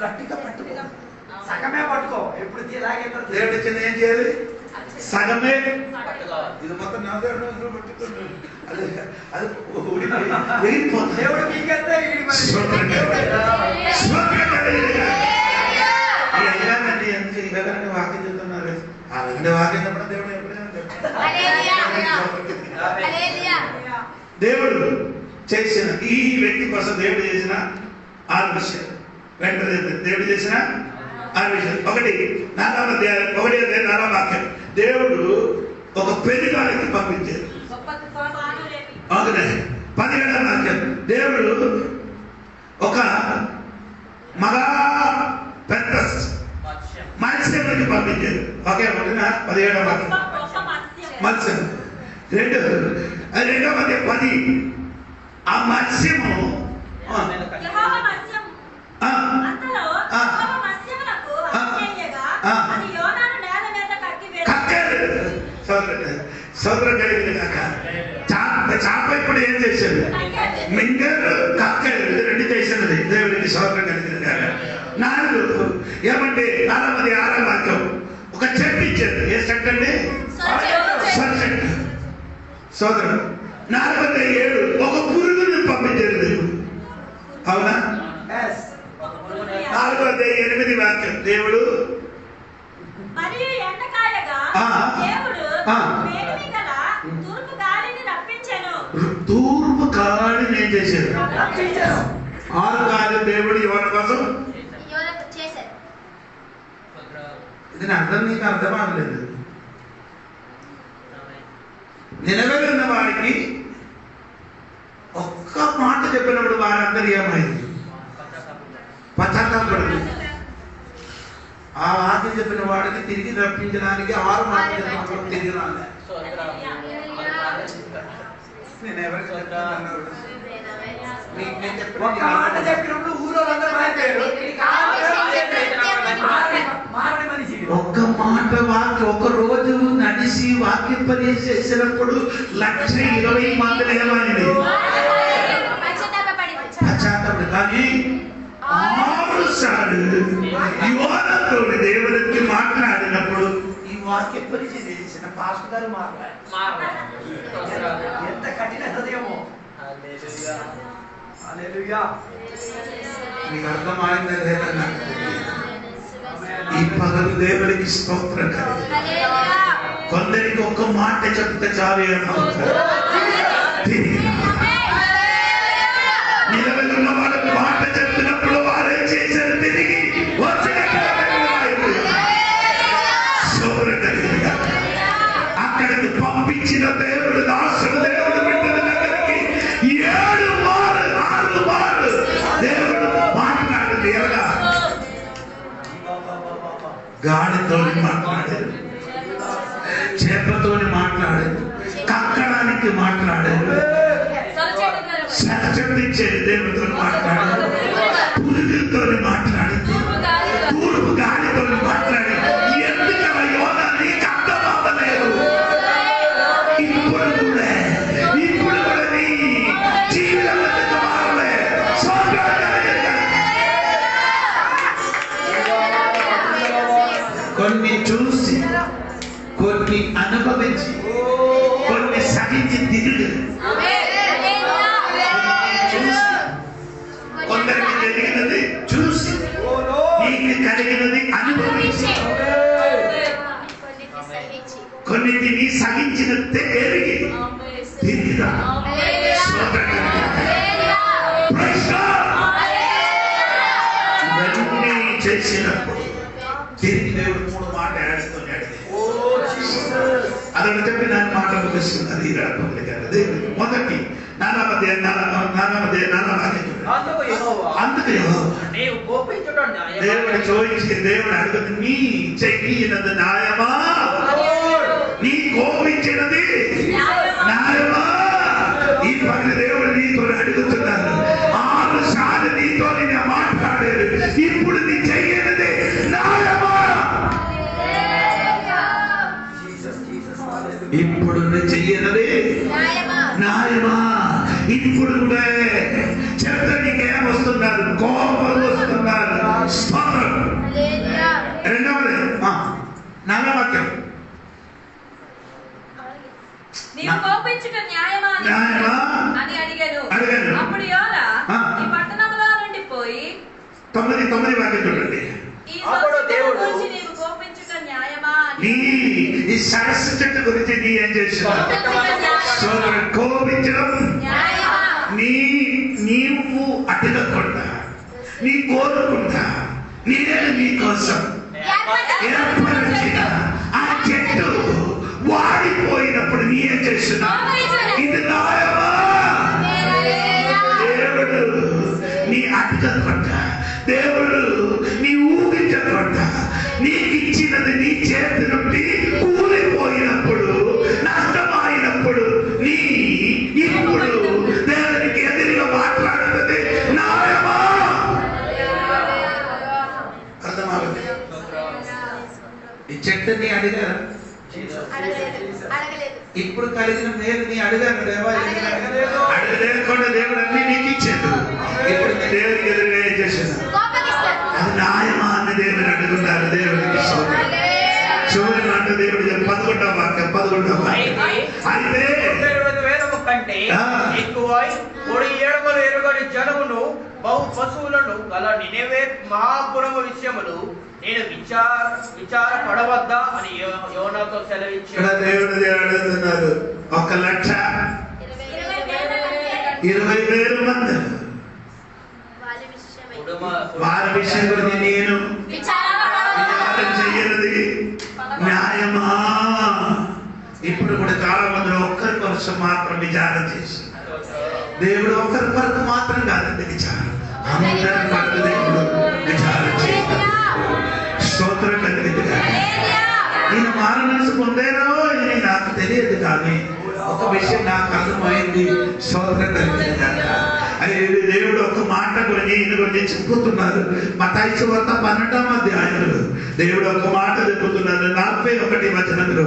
గట్టిగా పట్టుకో. సగమే పట్టుకో. ఎప్పుడు ఇలాగే దేవుడిచ్చిన ఏం చేయాలి? సగమే. ఇది మొత్తం నా దేవుడు పట్టుకుంటాడు, అది ఊడిపోతుంది. దేవుడు మీకంటే అయ్యానండి ఎందుకు ఇలాగంటే వాక్యం చెప్తున్నారు? అలాంటి వాక్యం చెప్పడం దేవుడు ఎప్పుడైనా దేవుడు చేసిన ఈ వ్యక్తి కోసం దేవుడు చేసిన 6 విషయాలు. వెంటనే దేవుడు చేసిన 6 విషయాలు. 1 వాక్యం. దేవుడు ఒక పెనుగాలికి పంపించారు. 17వ వాక్యం. దేవుడు ఒక మగా పెద్ద మత్స్యానికి పంపించారు. ఓకే, 17వ వాక్యం మత్స్యం. 2వ వాక్యం 10. ఆ మత్స్యము సోదరం కలిగింది కాక. చాప ఇప్పుడు ఏం చేశాడు? మింగరు కక్కలు 2 చేసినది. దేవుడికి సోదరం కలిగింది కాక. 4 ఏమంటే 6వ వాక్యం ఒక చెట్టు ఇచ్చారు. ఏ చెట్టు అండి? చెట్టు. సోదరం 4:7 ఒక పురుగుని పంపించారు దేవుడు. అవునా? 4:8 వాక్యం. దేవుడు తూర్పు గాలిని ఏం చేశారు? 6 గాలి దేవుడు ఎవరి కోసం? ఇది అర్థం, నీకు అర్థం అవ్వలేదు. నిలబడి ఉన్న వారికి ఒక్క మాట చెప్పినప్పుడు వారందరూ ఏమైంది? పశ్చాత్తాపడు. ఆ వాక్యం చెప్పిన వాడికి తిరిగి రప్పించడానికి 6 మాటలు తిరిగి రాలే. నేను ఎవరికి చెప్తాను? ఒక మాట చెప్పినప్పుడు ఊరోళ్ళందరూ మారిపోయారు. ఒక్క మాట వాక్యం ఒక రోజు నడిచి వాక్యం పని చేసినప్పుడు 120,000 మంది ఏమైంది? కానీ 6 సార్లు యోనాతో దేవుడికి మాట్లాడినప్పుడు ఈ వాక్యం గురించి తెలిసిన పాస్టర్ గారు ఎంత కఠిన హృదయమో. హల్లెలూయా. మీకు అర్థమైందా లేదా నాకు తెలియదు. ఈ పగలు దేవుడికి స్తోత్రం కలుగు. కొందరికి ఒక్క మాట చెప్తే చాలు ఏమవుతారు. నిలబడి ఉన్న వాళ్ళకి మాట చెప్తున్నప్పుడు వారు ఏం చేశారు? తిరిగి అక్కడికి పంపించిన దేవుడు దాసుడు దేవుడు బిడ్డల దగ్గరికి 6 మార్లు దేవుడు మాట్లాడింది. ఎలాగా? గాడితో మాట్లాడారు, చేపతోని మాట్లాడారు, కక్కడానికి మాట్లాడారు, సత్యమిచ్చేది దేవుడితో మాట్లాడారు, పురుగులతో మాట్లాడింది, తూర్పు గాలితో మాట్లాడి. ఎందుకలా యోనా నీకు అర్థం అవ్వలేదు? ఇప్పుడు కూడా నీ జీవితంలో మారలే. కొన్ని చూసి, కొన్ని అనుభవించి, కొన్ని సహించి తిరిగి కొందరికి జరిగినది చూసి, నీకు కలిగినది అనుభవించి, కొన్నిటిని సహించినట్టే ఎరిగి తిరిగిరా. ఇవన్నీ చేసినప్పుడు తిరిగి దేవుడు 3 మాట ఆడుతున్నాడు. అదొక చెప్పి నా మాట ముగిస్తున్నది. దేవుడు మొదటి అందుకు దేవుడు చూపించి దేవుడు అడుగుతుంది, నీ చెయ్యినది న్యాయమా? నీ కోపించినది న్యాయమా? ఈ పని దేవుడు నీతో అడుగుతున్నాను. 6 సార్లు నీతో నేను మాట్లాడారు. ఇప్పుడు నీ చెయ్యినది న్యాయమా? ఇప్పుడు నువ్వు చెయ్యనది న్యాయమా? ఇప్పుడు కూడా చెప్తే నీకేమొస్తున్నారు? కోపం వస్తున్నారు. రెండవది నల్లవాక్యం, నీవు కోపించుట న్యాయమా అని అడిగాను. అప్పుడు యోనా ఈ పట్టణంలో నుండి పోయి 9 వాక్యం చూడండి. అప్పుడు దేవుడు నీవు కోపించుట న్యాయమా ఈ సరస్సు చెట్టు గురించి నీ ఏం చేస్తున్నావు? కోపించడం నీవు అడగకుండా, నీ కోరుకుంటా, నేను నీ కోసం ఏర్పరిచిన ఆ చెట్టు వాడిపోయినప్పుడు నీ ఏం చేస్తున్నావు? ఇది న్యాయమా? దేవుడు నీ అడగకుండా, దేవుడు నీ ఊహించకుండా, నీకు ఇచ్చినది నీ చేతి నుండి కూలిపోయినప్పుడు, నష్టమైనప్పుడు నీ ఇప్పుడు దేవునికి ఎదురుగా మాట్లాడుతుంది న్యాయమా? అర్థమవుతుంది. ఈ చెట్టుని అడిగారు, ఇప్పుడు కలిగిన మేలు నీ అడిగారు దేవా? అడగలేకుండా దేవుడు అన్ని నీకు ఇచ్చాడు. ఇప్పుడు నీ దేవుడికి ఎదురుగా ఏం చేశాను? అది న్యాయమా అని దేవుని అడుగున్నారు. దేవుడికి చూడండి మాట దేవుడు 11వ వాక్యం 11వ వాక్యం. అయితే 20,000 కంటే ఎక్కువై 7 ఎరుగని జనమును బహు పశువులను గల నినెవే మహాపురము విషయములు నేను విచారపడవద్దా అని యోనాతో సెలవిచ్చాడు. దేవుడు అడుగుతున్నారు, 1,20,000 మంది వారి విషయం గురించి నేను విచారం చెయ్యనది న్యాయమా? ఇప్పుడు కూడా చాలా మంది ఒక్కరి కోసం మాత్రం విచారం చేస్తున్నారు. దేవుడు ఒకరి కొరకు మాత్రం కాదండి విచారం, అందరి కొరకు దేవుడు విచారం చేస్తారు. స్తోత్రం కలిగిందిగా. నేను మారు మనసు పొందానో ఇది నాకు తెలియదు, కానీ ఒక విషయం నాకు అర్థమైంది. స్తోత్రం కలిగిందిగా. అది దేవుడు ఒక మాట గురించి ఈయన గురించి చెప్పుతున్నారు. మత్తయి సువార్త 12వ అధ్యాయంలో దేవుడు ఒక మాట చెప్పుతున్నారు. 41 వచనంలో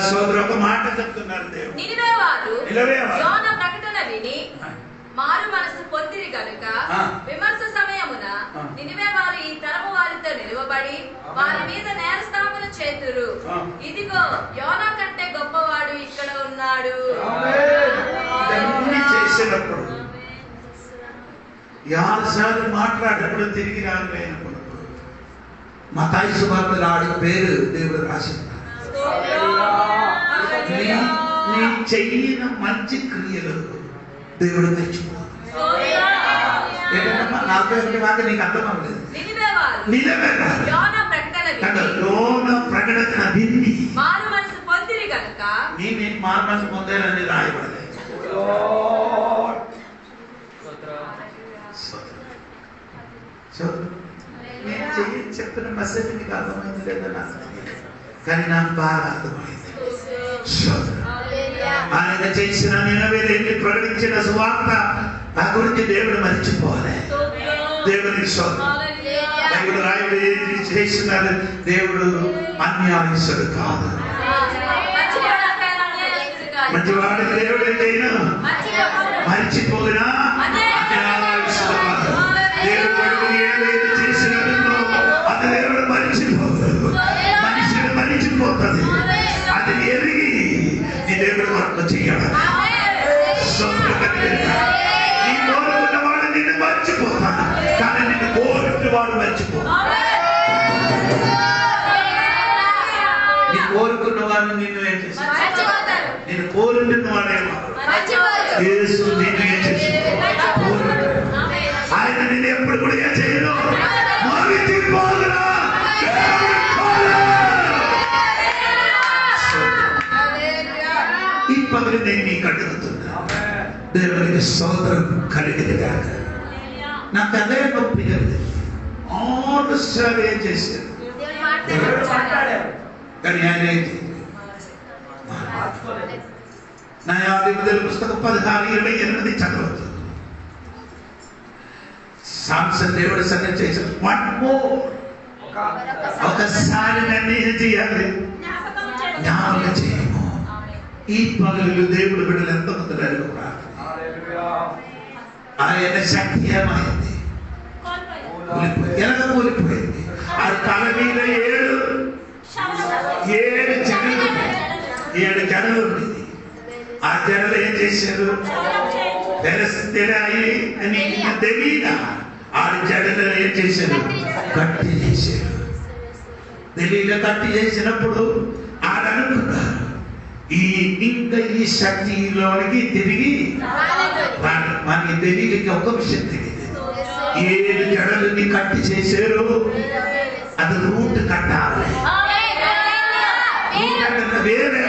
సోదరు ఒక మాట చెప్తున్నారు. దేవుడు నినివే వారు యోనా ప్రకటన విని మారు మనసు పొందిరి గనుక విమర్శ సమయమున నినివే వారు ఈ తరము వారితో నిలువబడి వారి మీద నేరస్థాపన చేతురు. ఇదిగో యోనా కంటే గొప్పవాడు ఇక్కడ ఉన్నాడు. చేసినప్పుడు యాసారి మాట్లాడినప్పుడు తిరిగి రాలేనప్పుడు మతాయి సువార్తలో ఆడి పేరు దేవుడు రాసింది. నీ చెయ్యిన మంచి క్రియలు దేవుడు మెచ్చుకోవాలి. నాతో నీకు అర్థం అవ్వలేదు. యోనా ప్రకటన విని మారు మనసు పొందిరి గనుక నేను మారు మనసు పొందాలని రాయబడలేదు. నేను చెప్పిన మెసేజ్ నీకు అర్థమైంది లేదా నాకు తెలియదు, కానీ నాకు బాగా అర్థమైంది. ఆయన చేసిన నినవేలేని ప్రకటించిన సువార్త నా గురించి దేవుడు మర్చిపోవాలి. దేవుడికి దేవుడు రాయుడు ఏది చేసినారు, దేవుడు అన్యాయస్తుడు కాదు. మంచివాడు దేవుడు ఏదైనా మర్చిపోయినా అన్యాయస్తుడు కాదు. దేవుడు ఏదైతే చేసినారో అది దేవుడు మర్చిపోతాడు. మనిషిని మర్చిపోతుంది. అది ఎరిగి నీ దేవుడు వర్క్ చేయాలి. నీ కోరుకున్న వాడు నిన్ను మర్చిపోతాడు, కానీ నిన్ను కోరుకున్న వాడు మర్చిపోతాడు. నీ కోరుకున్న వాడిని నిన్ను ఏం చేస్తాడు? నేను కోరుకున్న వాడేమో యేసు నిన్ను ఏం చేస్తాడు? ఆయన నిన్ను ఎప్పుడు కూడా ఏం చేయను. ఈ పగలు నేను నీకు అడుగుతున్నా, దేవునికి స్తోత్రం కలిగింది కాక. నాకు అదే నొప్పి కలిగింది. ఆరు ఏం చేశారు, కానీ ఆయన అయితే న్యాయాధిపతుల పుస్తకం 16:28 చదవచ్చు. సాంసన్ దేవుడి సంగతి చేశారు. ఒకసారి నన్ను ఏం చేయాలి, జ్ఞాపకం చేయము. ఈ పగలు దేవుడు బిడ్డలు ఎంతమంది అడుగుతున్నారు. ఆయన శక్తి ఏమైంది, ఎలాగ కూలిపోయింది. ఆ తల మీద 7 జడలు ఉండేది. ఆ జడలు ఏం చేశారు, తెలియదా? ఆ జడలు ఏం చేశారు, కట్టి చేశారు. తెలియక కట్టి చేసినప్పుడు ఆడనుకున్నారు ఇంకా ఈ శక్తిలోనికి తిరిగి మనకి తెలియక ఒక విషయం తెలియదు. 7 జడలని కట్టి చేశారు, అది రూట్ కట్టాలి. వేరే